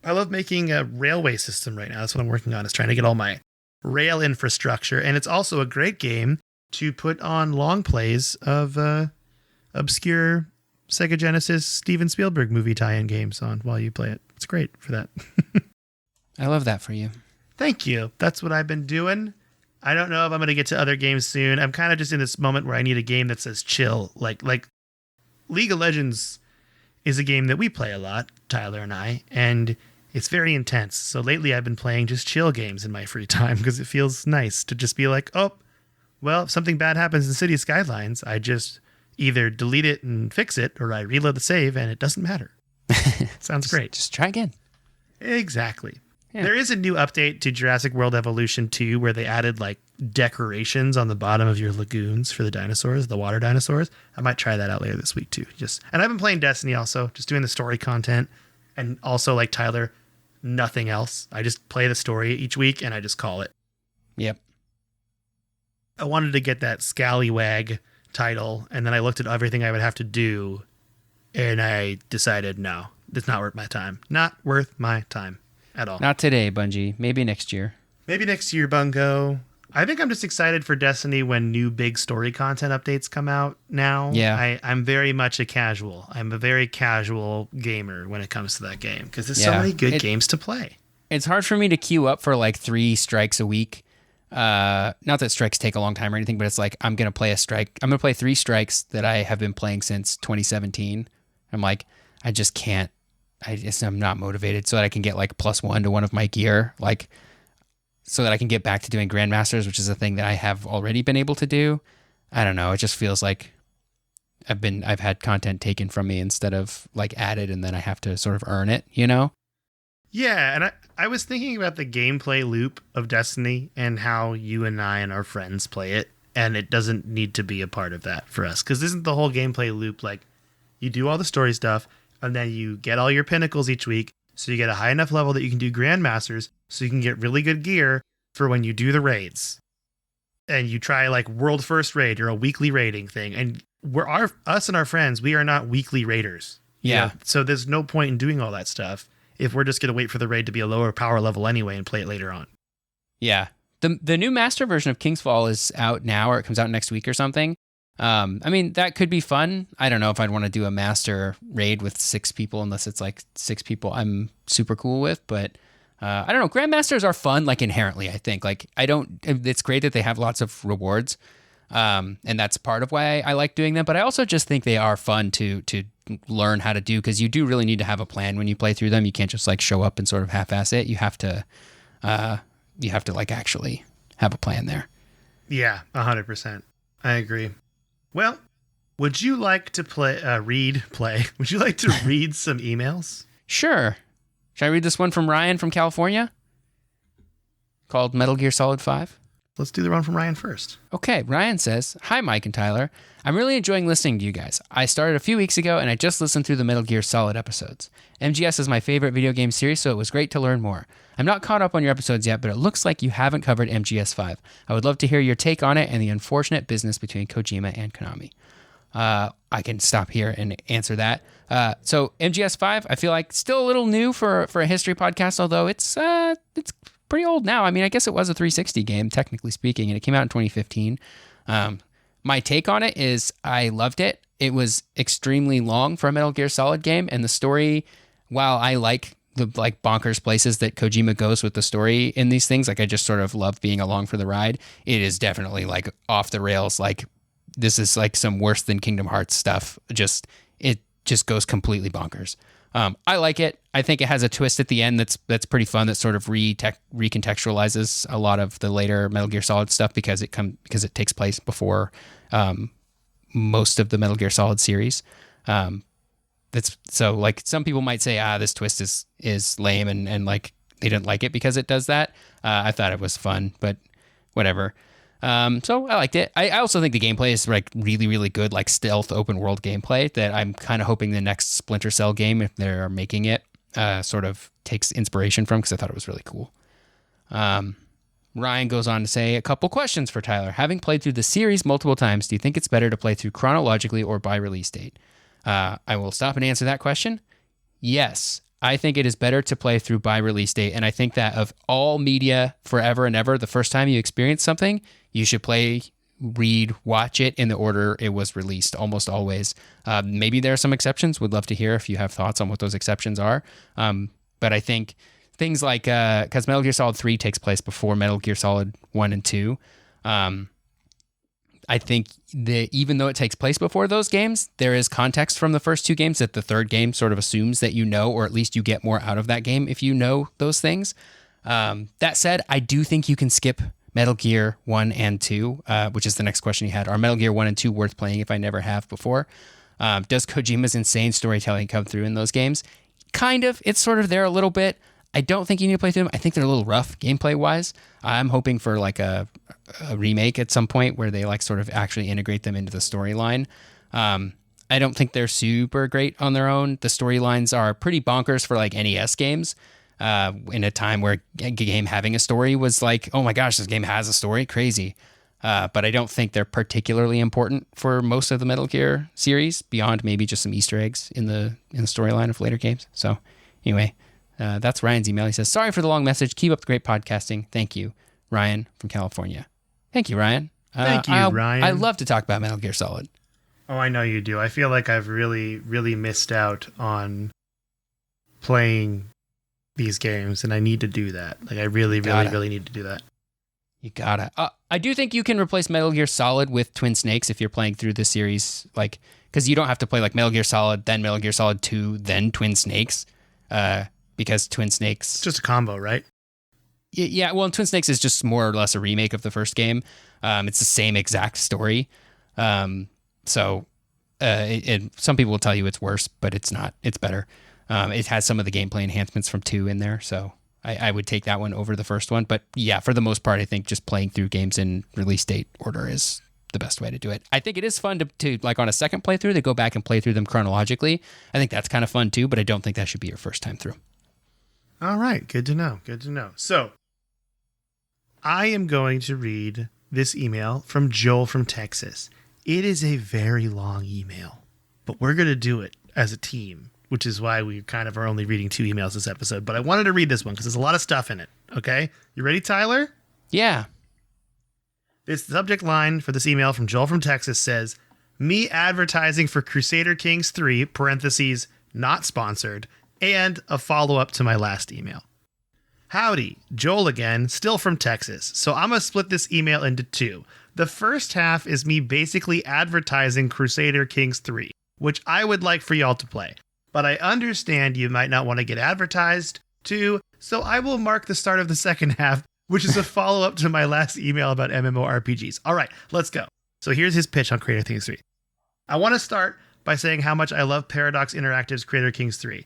I love making a railway system right now. That's what I'm working on, is trying to get all my rail infrastructure. And it's also a great game to put on long plays of obscure Sega Genesis Steven Spielberg movie tie-in games on while you play it. It's great for that. I love that for you. Thank you. That's what I've been doing. I don't know if I'm going to get to other games soon. I'm kind of just in this moment where I need a game that says chill. Like League of Legends is a game that we play a lot, Tyler and I, and it's very intense. So lately I've been playing just chill games in my free time because it feels nice to just be like, oh, well, if something bad happens in City Skylines, I just either delete it and fix it, or I reload the save and it doesn't matter. Sounds great. Just try again. Exactly. Yeah. There is a new update to Jurassic World Evolution 2 where they added like decorations on the bottom of your lagoons for the dinosaurs, the water dinosaurs. I might try that out later this week too. And I've been playing Destiny also, just doing the story content, and also like Tyler, nothing else. I just play the story each week and I just call it. Yep. I wanted to get that Scallywag title, and then I looked at everything I would have to do, and I decided, no, it's not worth my time. Not worth my time at all. Not today, Bungie. Maybe next year. Maybe next year, Bungo. I think I'm just excited for Destiny when new big story content updates come out now. Yeah. I'm very much a casual. I'm a very casual gamer when it comes to that game because there's so many good games to play. It's hard for me to queue up for like 3 strikes a week. Not that strikes take a long time or anything, but it's like I'm going to play a strike. I'm going to play 3 strikes that I have been playing since 2017. I'm like, I just can't. I'm not motivated so that I can get like +1 to one of my gear, like so that I can get back to doing Grandmasters, which is a thing that I have already been able to do. I don't know. It just feels like I've had content taken from me instead of like added, and then I have to sort of earn it, you know? Yeah, and I was thinking about the gameplay loop of Destiny and how you and I and our friends play it, and it doesn't need to be a part of that for us, because isn't the whole gameplay loop like you do all the story stuff, and then you get all your pinnacles each week, so you get a high enough level that you can do Grandmasters, so you can get really good gear for when you do the raids. And you try like world first raid or a weekly raiding thing, and us and our friends, we are not weekly raiders. Yeah. You know? So there's no point in doing all that stuff if we're just going to wait for the raid to be a lower power level anyway and play it later on. Yeah. The new master version of King's Fall is out now, or it comes out next week or something. I mean, that could be fun. I don't know if I'd want to do a master raid with 6 people unless it's like 6 people I'm super cool with, but I don't know. Grandmasters are fun, like inherently, I think. Like it's great that they have lots of rewards. And that's part of why I like doing them, but I also just think they are fun to learn how to do, because you do really need to have a plan when you play through them. You can't just like show up and sort of half-ass it. You have to like actually have a plan there. Yeah, 100%. I agree. Well, would you like to read? Would you like to read some emails? Sure. Should I read this one from Ryan from California? Called Metal Gear Solid 5? Let's do the one from Ryan first. Okay, Ryan says, "Hi, Mike and Tyler. I'm really enjoying listening to you guys. I started a few weeks ago, and I just listened through the Metal Gear Solid episodes. MGS is my favorite video game series, so it was great to learn more. I'm not caught up on your episodes yet, but it looks like you haven't covered MGS 5. I would love to hear your take on it and the unfortunate business between Kojima and Konami." I can stop here and answer that. So MGS 5, I feel like still a little new for a history podcast, although it's pretty old now. I mean, I guess it was a 360 game, technically speaking, and it came out in 2015. My take on it is I loved it. It was extremely long for a Metal Gear Solid game, and the story, while I like the like bonkers places that Kojima goes with the story in these things, like I just sort of love being along for the ride, it is definitely like off the rails. Like this is like some worse than Kingdom Hearts stuff. It just goes completely bonkers. I like it. I think it has a twist at the end that's pretty fun. That sort of recontextualizes a lot of the later Metal Gear Solid stuff because it takes place before most of the Metal Gear Solid series. That's so like some people might say, this twist is lame and like they didn't like it because it does that. I thought it was fun, but whatever. So I liked it. I also think the gameplay is like really, really good, like stealth open world gameplay that I'm kind of hoping the next Splinter Cell game, if they're making it, sort of takes inspiration from, because I thought it was really cool. Ryan goes on to say a couple questions for Tyler. Having played through the series multiple times, do you think it's better to play through chronologically or by release date? I will stop and answer that question. Yes, I think it is better to play through by release date. And I think that of all media forever and ever, the first time you experience something, you should play, read, watch it in the order it was released, almost always. Maybe there are some exceptions. Would love to hear if you have thoughts on what those exceptions are. But I think things like, because Metal Gear Solid 3 takes place before Metal Gear Solid 1 and 2, I think that even though it takes place before those games, there is context from the first two games that the third game sort of assumes that you know, or at least you get more out of that game if you know those things. That said, I do think you can skip Metal Gear 1 and 2, which is the next question you had. Are Metal Gear 1 and 2 worth playing if I never have before? Does Kojima's insane storytelling come through in those games? Kind of. It's sort of there a little bit. I don't think you need to play through them. I think they're a little rough gameplay-wise. I'm hoping for like a remake at some point where they like sort of actually integrate them into the storyline. I don't think they're super great on their own. The storylines are pretty bonkers for like NES games. In a time where a game having a story was like, oh my gosh, this game has a story, crazy. But I don't think they're particularly important for most of the Metal Gear series, beyond maybe just some Easter eggs in the storyline of later games. So anyway, that's Ryan's email. He says, sorry for the long message. Keep up the great podcasting. Thank you, Ryan from California. Thank you, Ryan. Thank you, Ryan. I love to talk about Metal Gear Solid. Oh, I know you do. I feel like I've really, really missed out on playing these games, and I need to do that. Like, I really, really, really need to do that. You gotta. I do think you can replace Metal Gear Solid with Twin Snakes if you're playing through the series, like, because you don't have to play like Metal Gear Solid, then Metal Gear Solid 2, then Twin Snakes, because Twin Snakes... It's just a combo, right? Yeah, well, Twin Snakes is just more or less a remake of the first game. It's the same exact story. So some people will tell you it's worse, but it's not. It's better. It has some of the gameplay enhancements from 2 in there, so I would take that one over the first one. But yeah, for the most part, I think just playing through games in release date order is the best way to do it. I think it is fun to like on a second playthrough, to go back and play through them chronologically. I think that's kind of fun too, but I don't think that should be your first time through. All right, good to know. Good to know. So I am going to read this email from Joel from Texas. It is a very long email, but we're going to do it as a team, which is why we kind of are only reading 2 emails this episode. But I wanted to read this one because there's a lot of stuff in it. Okay? You ready, Tyler? Yeah. This subject line for this email from Joel from Texas says, me advertising for Crusader Kings 3, parentheses, not sponsored, and a follow-up to my last email. Howdy, Joel again, still from Texas. So I'm going to split this email into 2. The first half is me basically advertising Crusader Kings 3, which I would like for y'all to play. But I understand you might not want to get advertised to, so I will mark the start of the second half, which is a follow-up to my last email about MMORPGs. All right, let's go. So here's his pitch on Crusader Kings 3. I want to start by saying how much I love Paradox Interactive's Crusader Kings 3.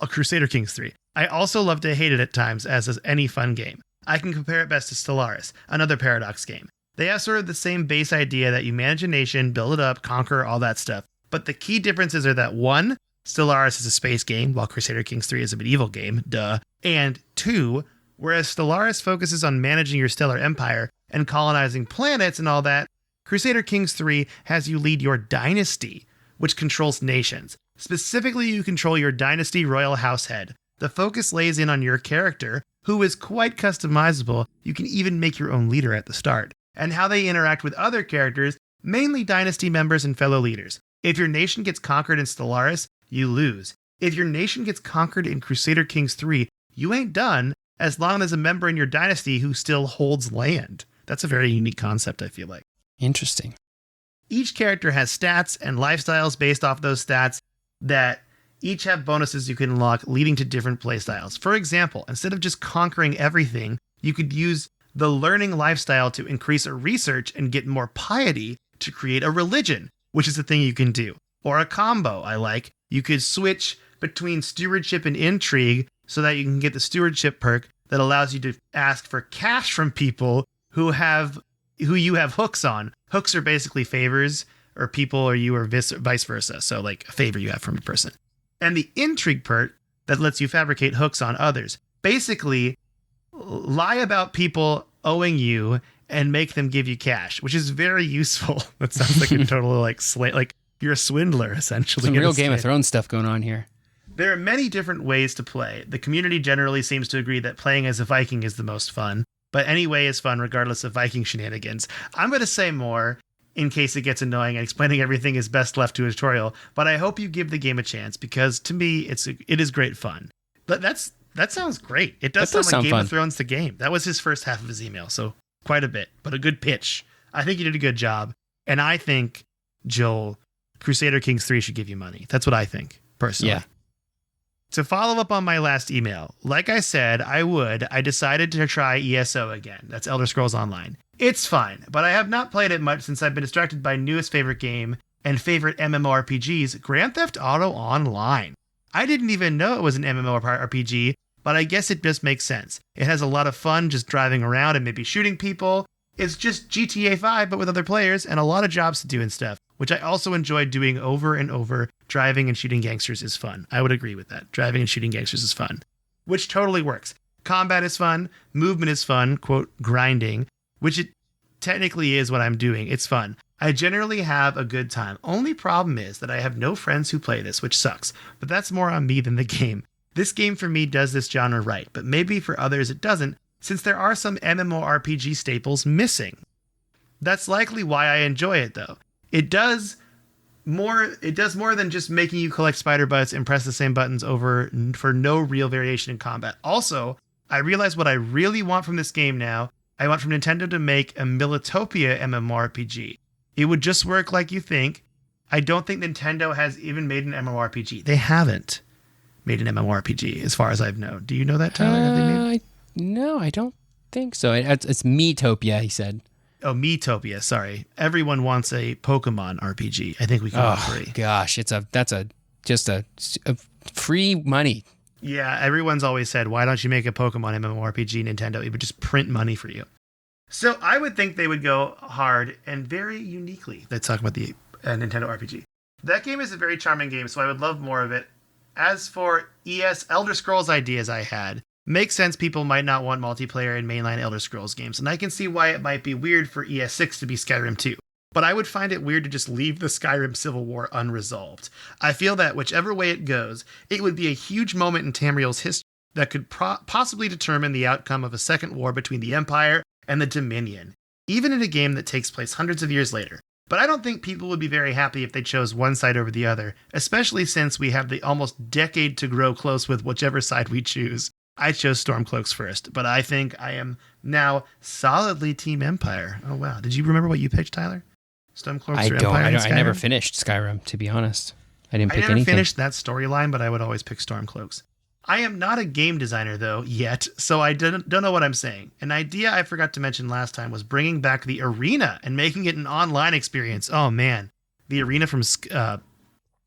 Crusader Kings 3. I also love to hate it at times, as is any fun game. I can compare it best to Stellaris, another Paradox game. They have sort of the same base idea that you manage a nation, build it up, conquer, all that stuff. But the key differences are that 1, Stellaris is a space game, while Crusader Kings 3 is a medieval game, duh. And 2, whereas Stellaris focuses on managing your stellar empire and colonizing planets and all that, Crusader Kings 3 has you lead your dynasty, which controls nations. Specifically, you control your dynasty royal house head. The focus lays in on your character, who is quite customizable. You can even make your own leader at the start, and how they interact with other characters, mainly dynasty members and fellow leaders. If your nation gets conquered in Stellaris, you lose. If your nation gets conquered in Crusader Kings 3, you ain't done, as long as a member in your dynasty who still holds land. That's a very unique concept, I feel like. Interesting. Each character has stats and lifestyles based off those stats that each have bonuses you can unlock leading to different playstyles. For example, instead of just conquering everything, you could use the learning lifestyle to increase a research and get more piety to create a religion, which is a thing you can do. Or a combo I like. You could switch between stewardship and intrigue so that you can get the stewardship perk that allows you to ask for cash from people who you have hooks on. Hooks are basically favors or people or you or vice versa. So like a favor you have from a person. And the intrigue perk that lets you fabricate hooks on others. Basically, lie about people owing you and make them give you cash, which is very useful. That sounds like a total like you're a swindler, essentially. Some real Game of Thrones stuff going on here. There are many different ways to play. The community generally seems to agree that playing as a Viking is the most fun, but any way is fun regardless of Viking shenanigans. I'm going to say more in case it gets annoying and explaining everything is best left to a tutorial, but I hope you give the game a chance because to me, it is great fun. But that sounds great. It does sound like Game of Thrones the game. That was his first half of his email, so quite a bit, but a good pitch. I think you did a good job, and I think, Joel, Crusader Kings 3 should give you money. That's what I think, personally. Yeah. To follow up on my last email, like I said I decided to try ESO again. That's Elder Scrolls Online. It's fine, but I have not played it much since I've been distracted by newest favorite game and favorite MMORPGs, Grand Theft Auto Online. I didn't even know it was an MMORPG, but I guess it just makes sense. It has a lot of fun just driving around and maybe shooting people. It's just GTA 5, but with other players and a lot of jobs to do and stuff, which I also enjoy doing over and over. Driving and shooting gangsters is fun. I would agree with that. Driving and shooting gangsters is fun, which totally works. Combat is fun. Movement is fun, quote, grinding, which it technically is what I'm doing. It's fun. I generally have a good time. Only problem is that I have no friends who play this, which sucks, but that's more on me than the game. This game for me does this genre right, but maybe for others it doesn't, since there are some MMORPG staples missing. That's likely why I enjoy it though. It does more than just making you collect spider butts and press the same buttons over for no real variation in combat. Also, I realize what I really want from this game now. I want from Nintendo to make a Militopia MMORPG. It would just work like you think. I don't think Nintendo has even made an MMORPG. They haven't made an MMORPG as far as I've known. Do you know that, Tyler? Have they made? No, I don't think so. It's Miitopia, he said. Oh, Miitopia, sorry. Everyone wants a Pokemon RPG. I think we can all agree. Gosh, that's just a free money. Yeah, everyone's always said, why don't you make a Pokemon MMORPG, Nintendo? It would just print money for you. So I would think they would go hard and very uniquely. Let's talk about the Nintendo RPG. That game is a very charming game, so I would love more of it. As for Elder Scrolls ideas I had, makes sense people might not want multiplayer in mainline Elder Scrolls games, and I can see why it might be weird for ES6 to be Skyrim 2. But I would find it weird to just leave the Skyrim Civil War unresolved. I feel that whichever way it goes, it would be a huge moment in Tamriel's history that could possibly determine the outcome of a second war between the Empire and the Dominion, even in a game that takes place hundreds of years later. But I don't think people would be very happy if they chose one side over the other, especially since we have the almost decade to grow close with whichever side we choose. I chose Stormcloaks first, but I think I am now solidly Team Empire. Oh, wow. Did you remember what you picked, Tyler? Stormcloaks or Empire? I never finished Skyrim, to be honest. I didn't pick anything. I never finished that storyline, but I would always pick Stormcloaks. I am not a game designer, though, yet, so I don't know what I'm saying. An idea I forgot to mention last time was bringing back the arena and making it an online experience. Oh, man. The arena from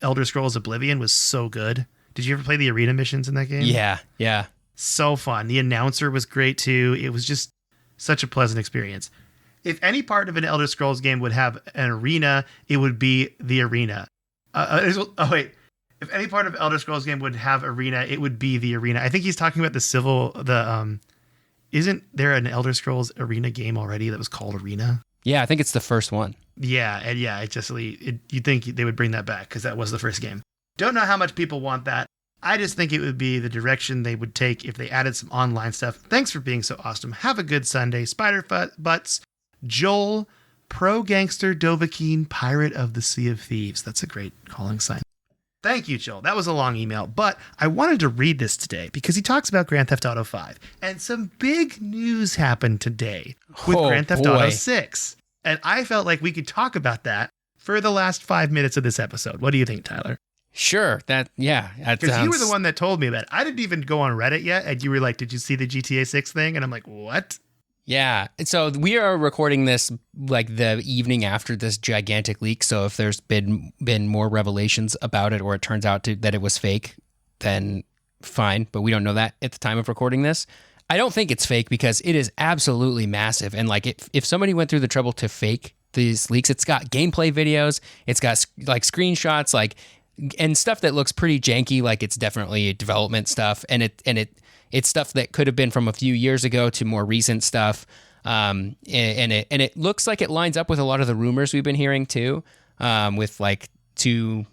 Elder Scrolls Oblivion was so good. Did you ever play the arena missions in that game? Yeah. So fun. The announcer was great, too. It was just such a pleasant experience. If any part of an Elder Scrolls game would have an arena, it would be the arena. If any part of Elder Scrolls game would have arena, it would be the arena. I think he's talking about isn't there an Elder Scrolls arena game already that was called Arena? Yeah, I think it's the first one. Yeah, and yeah, you'd think they would bring that back because that was the first game. Don't know how much people want that. I just think it would be the direction they would take if they added some online stuff. Thanks for being so awesome. Have a good Sunday. Spider Butts, Joel, Pro Gangster Dovahkiin, Pirate of the Sea of Thieves. That's a great calling sign. Thank you, Joel. That was a long email, but I wanted to read this today because he talks about Grand Theft Auto 5. And some big news happened today with Grand Theft Auto 6. And I felt like we could talk about that for the last 5 minutes of this episode. What do you think, Tyler? Sure. That Because you were the one that told me that. I didn't even go on Reddit yet, and you were like, "Did you see the GTA 6 thing?" And I'm like, "What?" Yeah. So we are recording this like the evening after this gigantic leak. So if there's been more revelations about it, or it turns out that it was fake, then fine. But we don't know that at the time of recording this. I don't think it's fake because it is absolutely massive. And like if somebody went through the trouble to fake these leaks, it's got gameplay videos, it's got like screenshots, like, and stuff that looks pretty janky, like it's definitely development stuff, and it's stuff that could have been from a few years ago to more recent stuff, and it looks like it lines up with a lot of the rumors we've been hearing too, with like two.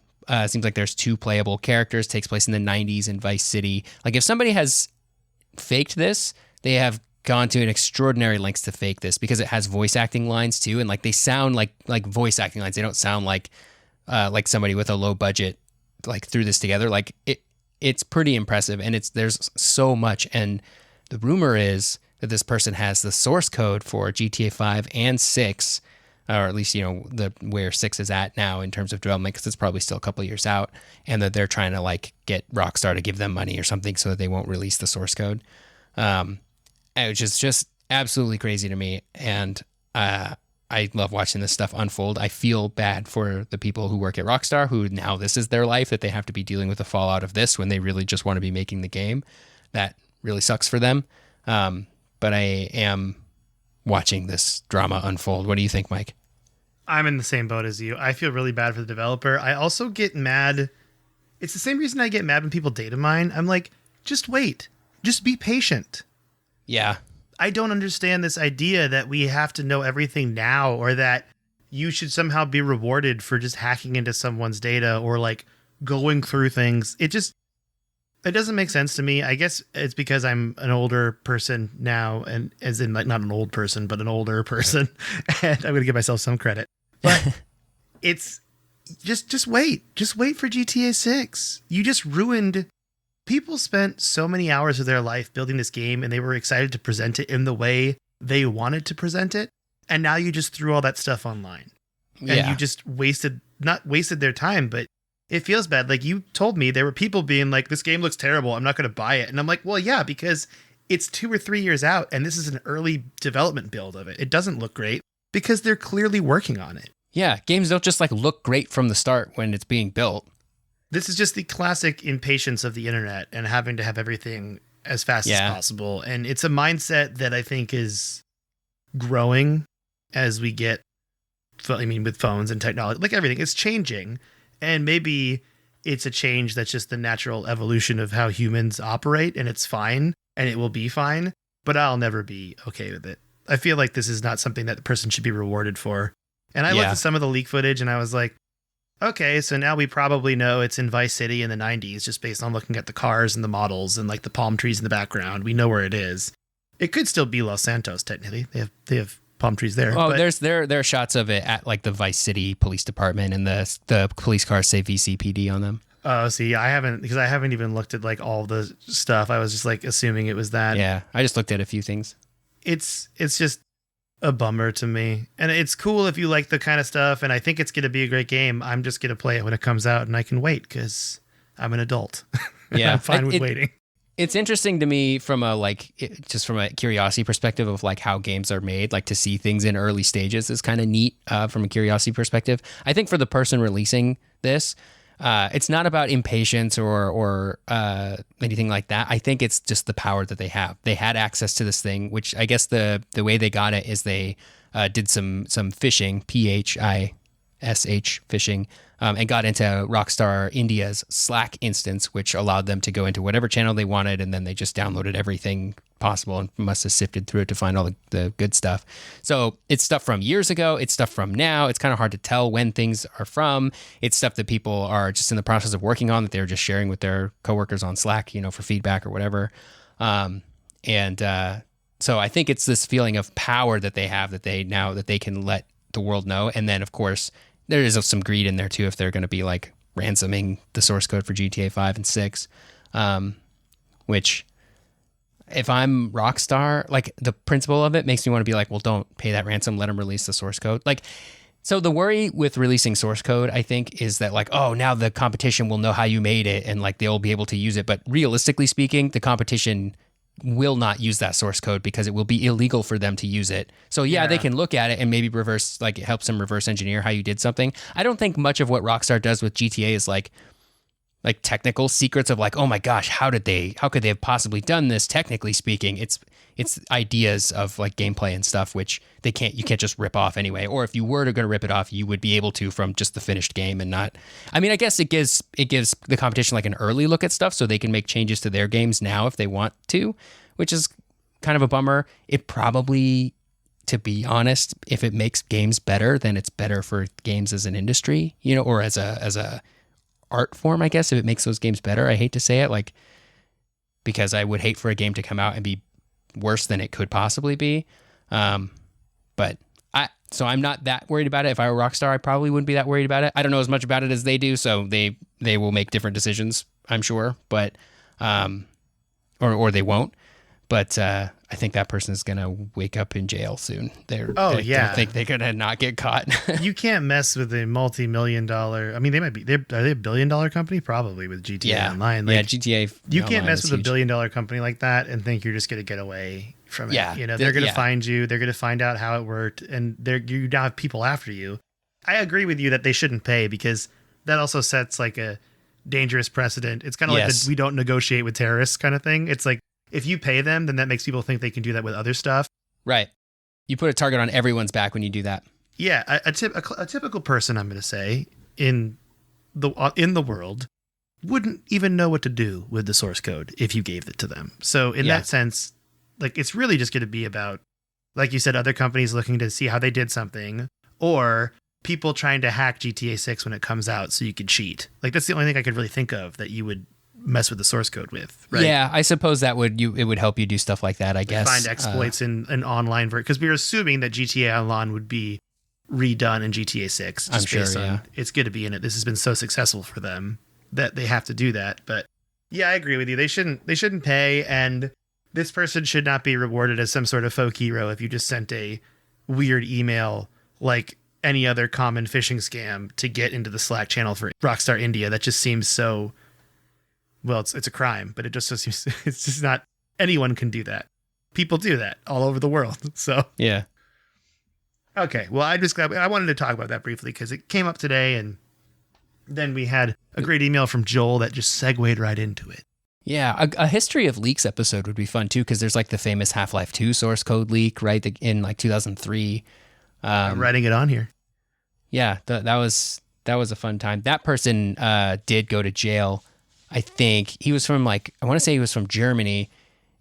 Seems like there's two playable characters. Takes place in the 90s in Vice City. Like if somebody has faked this, they have gone to an extraordinary lengths to fake this because it has voice acting lines too, and like they sound like voice acting lines. They don't sound like somebody with a low budget like threw this together. Like it's pretty impressive, and there's so much. And the rumor is that this person has the source code for GTA 5 and 6, or at least where 6 is at now in terms of development, because it's probably still a couple of years out, and that they're trying to like get Rockstar to give them money or something so that they won't release the source code, which is just absolutely crazy to me. And I love watching this stuff unfold. I feel bad for the people who work at Rockstar, who now this is their life, that they have to be dealing with the fallout of this when they really just want to be making the game. That really sucks for them. But I am watching this drama unfold. What do you think, Mike? I'm in the same boat as you. I feel really bad for the developer. I also get mad. It's the same reason I get mad when people data mine. I'm like, just wait. Just be patient. Yeah. I don't understand this idea that we have to know everything now, or that you should somehow be rewarded for just hacking into someone's data or like going through things. It doesn't make sense to me. I guess it's because I'm an older person now, and as in like not an old person, but an older person. And I'm going to give myself some credit, but it's just wait. Just wait for GTA 6. You just ruined. People spent so many hours of their life building this game, and they were excited to present it in the way they wanted to present it. And now you just threw all that stuff online, and you just not wasted their time, but it feels bad. Like you told me there were people being like, this game looks terrible, I'm not going to buy it. And I'm like, well, yeah, because it's 2 or 3 years out, and this is an early development build of it. It doesn't look great because they're clearly working on it. Yeah. Games don't just like look great from the start when it's being built. This is just the classic impatience of the internet and having to have everything as fast as possible. And it's a mindset that I think is growing as we get, with phones and technology, like everything is changing. And maybe it's a change that's just the natural evolution of how humans operate, and it's fine, and it will be fine, but I'll never be okay with it. I feel like this is not something that the person should be rewarded for. And I looked at some of the leak footage and I was like, okay, so now we probably know it's in Vice City in the 90s, just based on looking at the cars and the models and like the palm trees in the background. We know where it is. It could still be Los Santos, technically. They have palm trees there. Oh, but there are shots of it at like the Vice City Police Department, and the police cars say VCPD on them. Oh, see, I haven't even looked at like all the stuff. I was just like assuming it was that. Yeah, I just looked at a few things. It's just a bummer to me. And it's cool if you like the kind of stuff, and I think it's going to be a great game. I'm just going to play it when it comes out, and I can wait because I'm an adult. Yeah. I'm fine with waiting. It's interesting to me from just from a curiosity perspective of like how games are made, like to see things in early stages is kind of neat from a curiosity perspective. I think for the person releasing this, it's not about impatience or anything like that. I think it's just the power that they have. They had access to this thing, which I guess the way they got it is they did some phishing, PHISH phishing, and got into Rockstar India's Slack instance, which allowed them to go into whatever channel they wanted, and then they just downloaded everything possible and must have sifted through it to find all the good stuff. So it's stuff from years ago. It's stuff from now. It's kind of hard to tell when things are from. It's stuff that people are just in the process of working on, that they're just sharing with their coworkers on Slack, for feedback or whatever. So I think it's this feeling of power that they have that they can let the world know. And then, of course, there is some greed in there too if they're going to be like ransoming the source code for GTA 5 and 6, which if I'm Rockstar, like the principle of it makes me want to be like, well, don't pay that ransom, let them release the source code. Like So the worry with releasing source code, I think, is that like, oh, now the competition will know how you made it and like they'll be able to use it. But realistically speaking, the competition will not use that source code because it will be illegal for them to use it. So yeah, they can look at it and maybe reverse, like it helps them reverse engineer how you did something. I don't think much of what Rockstar does with GTA is like technical secrets of like, oh my gosh, how could they have possibly done this? Technically speaking, it's ideas of like gameplay and stuff, which you can't just rip off anyway. Or if you were going to rip it off, you would be able to from just the finished game and not, I mean, I guess it gives the competition like an early look at stuff so they can make changes to their games now if they want to, which is kind of a bummer. It probably, to be honest, if it makes games better, then it's better for games as an industry, you know, or as a art form, I guess, if it makes those games better. I hate to say it, like, because I would hate for a game to come out and be worse than it could possibly be. But I'm not that worried about it. If I were Rockstar, I probably wouldn't be that worried about it. I don't know as much about it as they do, so they will make different decisions, I'm sure, but or they won't. But I think that person is going to wake up in jail soon. I don't think they're going to not get caught. You can't mess with a multi-million-dollar. I mean, are they a $1 billion company? Probably with GTA Online. Like, GTA. You can't mess with a $1 billion company like that and think you're just going to get away from it. Yeah, you know, they're going to find you. They're going to find out how it worked, and you now have people after you. I agree with you that they shouldn't pay because that also sets like a dangerous precedent. It's kind of like the we don't negotiate with terrorists kind of thing. It's like, if you pay them, then that makes people think they can do that with other stuff. Right. You put a target on everyone's back when you do that. Yeah. A typical person, I'm going to say, in the world wouldn't even know what to do with the source code if you gave it to them. So in that sense, like, it's really just going to be about, like you said, other companies looking to see how they did something, or people trying to hack GTA 6 when it comes out so you could cheat. Like, that's the only thing I could really think of that you would mess with the source code with, right? Yeah, I suppose it would help you do stuff like that, I guess. Find exploits in an online version, because we were assuming that GTA Online would be redone in GTA 6. I'm sure, it's good to be in it. This has been so successful for them that they have to do that. But yeah, I agree with you. They shouldn't pay, and this person should not be rewarded as some sort of folk hero if you just sent a weird email like any other common phishing scam to get into the Slack channel for Rockstar India. That just seems so... Well, it's a crime, but it's just not, anyone can do that. People do that all over the world. So, yeah. Okay. Well, I wanted to talk about that briefly because it came up today, and then we had a great email from Joel that just segued right into it. Yeah. A history of leaks episode would be fun too, because there's like the famous Half-Life 2 source code leak, right? In like 2003. I'm writing it on here. Yeah. That was a fun time. That person did go to jail. I think he was from I want to say he was from Germany,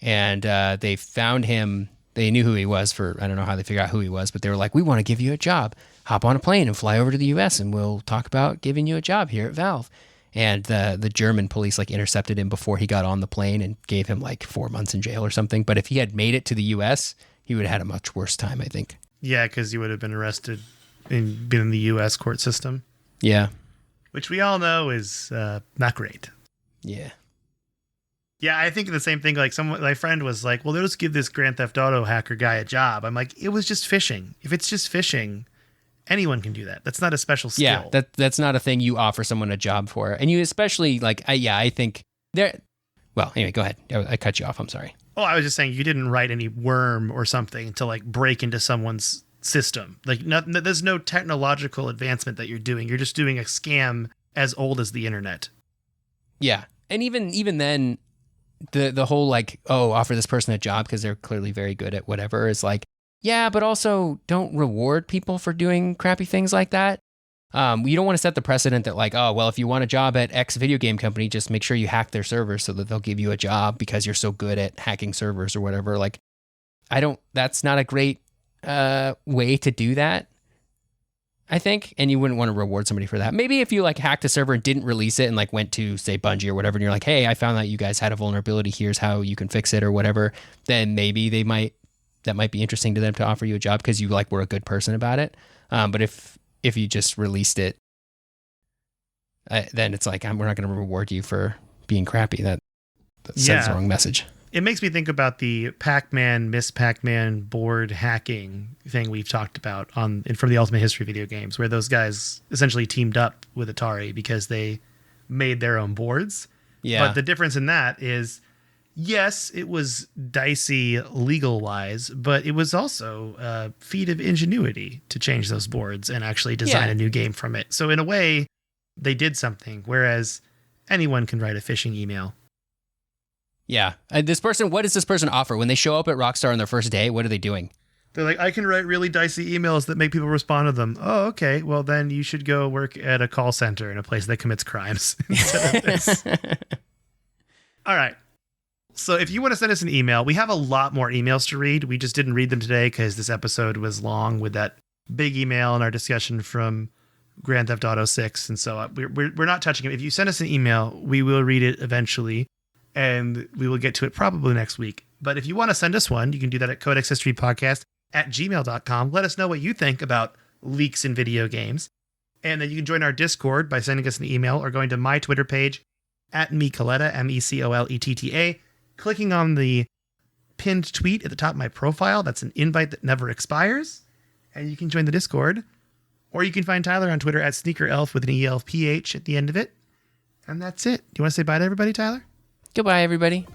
and they found him. They knew who he was I don't know how they figured out who he was, but they were like, we want to give you a job. Hop on a plane and fly over to the US and we'll talk about giving you a job here at Valve. And the German police intercepted him before he got on the plane and gave him 4 months in jail or something. But if he had made it to the US, he would have had a much worse time, I think. Yeah, because he would have been arrested and been in the US court system. Yeah. Which we all know is not great. Yeah. Yeah, I think the same thing. My friend was like, well, let's give this Grand Theft Auto hacker guy a job. I'm like, it was just phishing. If it's just phishing, anyone can do that. That's not a special skill. Yeah, that's not a thing you offer someone a job for. And you especially, I think there... Well, anyway, go ahead. I cut you off. I'm sorry. Oh, I was just saying you didn't write any worm or something to break into someone's system. There's no technological advancement that you're doing. You're just doing a scam as old as the internet. Yeah. And even then, the whole offer this person a job because they're clearly very good at whatever is yeah, but also don't reward people for doing crappy things like that. You don't want to set the precedent that if you want a job at X video game company, just make sure you hack their servers so that they'll give you a job because you're so good at hacking servers or whatever. That's not a great way to do that, I think. And you wouldn't want to reward somebody for that. Maybe if you hacked a server and didn't release it and went to say Bungie or whatever, and you're like, hey, I found out you guys had a vulnerability. Here's how you can fix it or whatever. Then maybe that might be interesting to them to offer you a job because you were a good person about it. But if you just released it, then it's we're not going to reward you for being crappy. That sends the wrong message. It makes me think about the Pac-Man, Miss Pac-Man board hacking thing we've talked about from the Ultimate History video games, where those guys essentially teamed up with Atari because they made their own boards. Yeah. But the difference in that is, yes, it was dicey legal-wise, but it was also a feat of ingenuity to change those boards and actually design a new game from it. So in a way, they did something, whereas anyone can write a phishing email. Yeah. What does this person offer? When they show up at Rockstar on their first day, what are they doing? They're like, I can write really dicey emails that make people respond to them. Oh, okay. Well, then you should go work at a call center in a place that commits crimes instead of this. All right. So if you want to send us an email, we have a lot more emails to read. We just didn't read them today because this episode was long with that big email and our discussion from Grand Theft Auto 6. And so we're not touching it. If you send us an email, we will read it eventually. And we will get to it probably next week. But if you want to send us one, you can do that at codexhistorypodcast@gmail.com. Let us know what you think about leaks in video games. And then you can join our Discord by sending us an email or going to my Twitter page @mecoletta, MECOLETTA, clicking on the pinned tweet at the top of my profile. That's an invite that never expires. And you can join the Discord. Or you can find Tyler on Twitter @SneakerElf with an ELPH at the end of it. And that's it. Do you want to say bye to everybody, Tyler? Goodbye, everybody.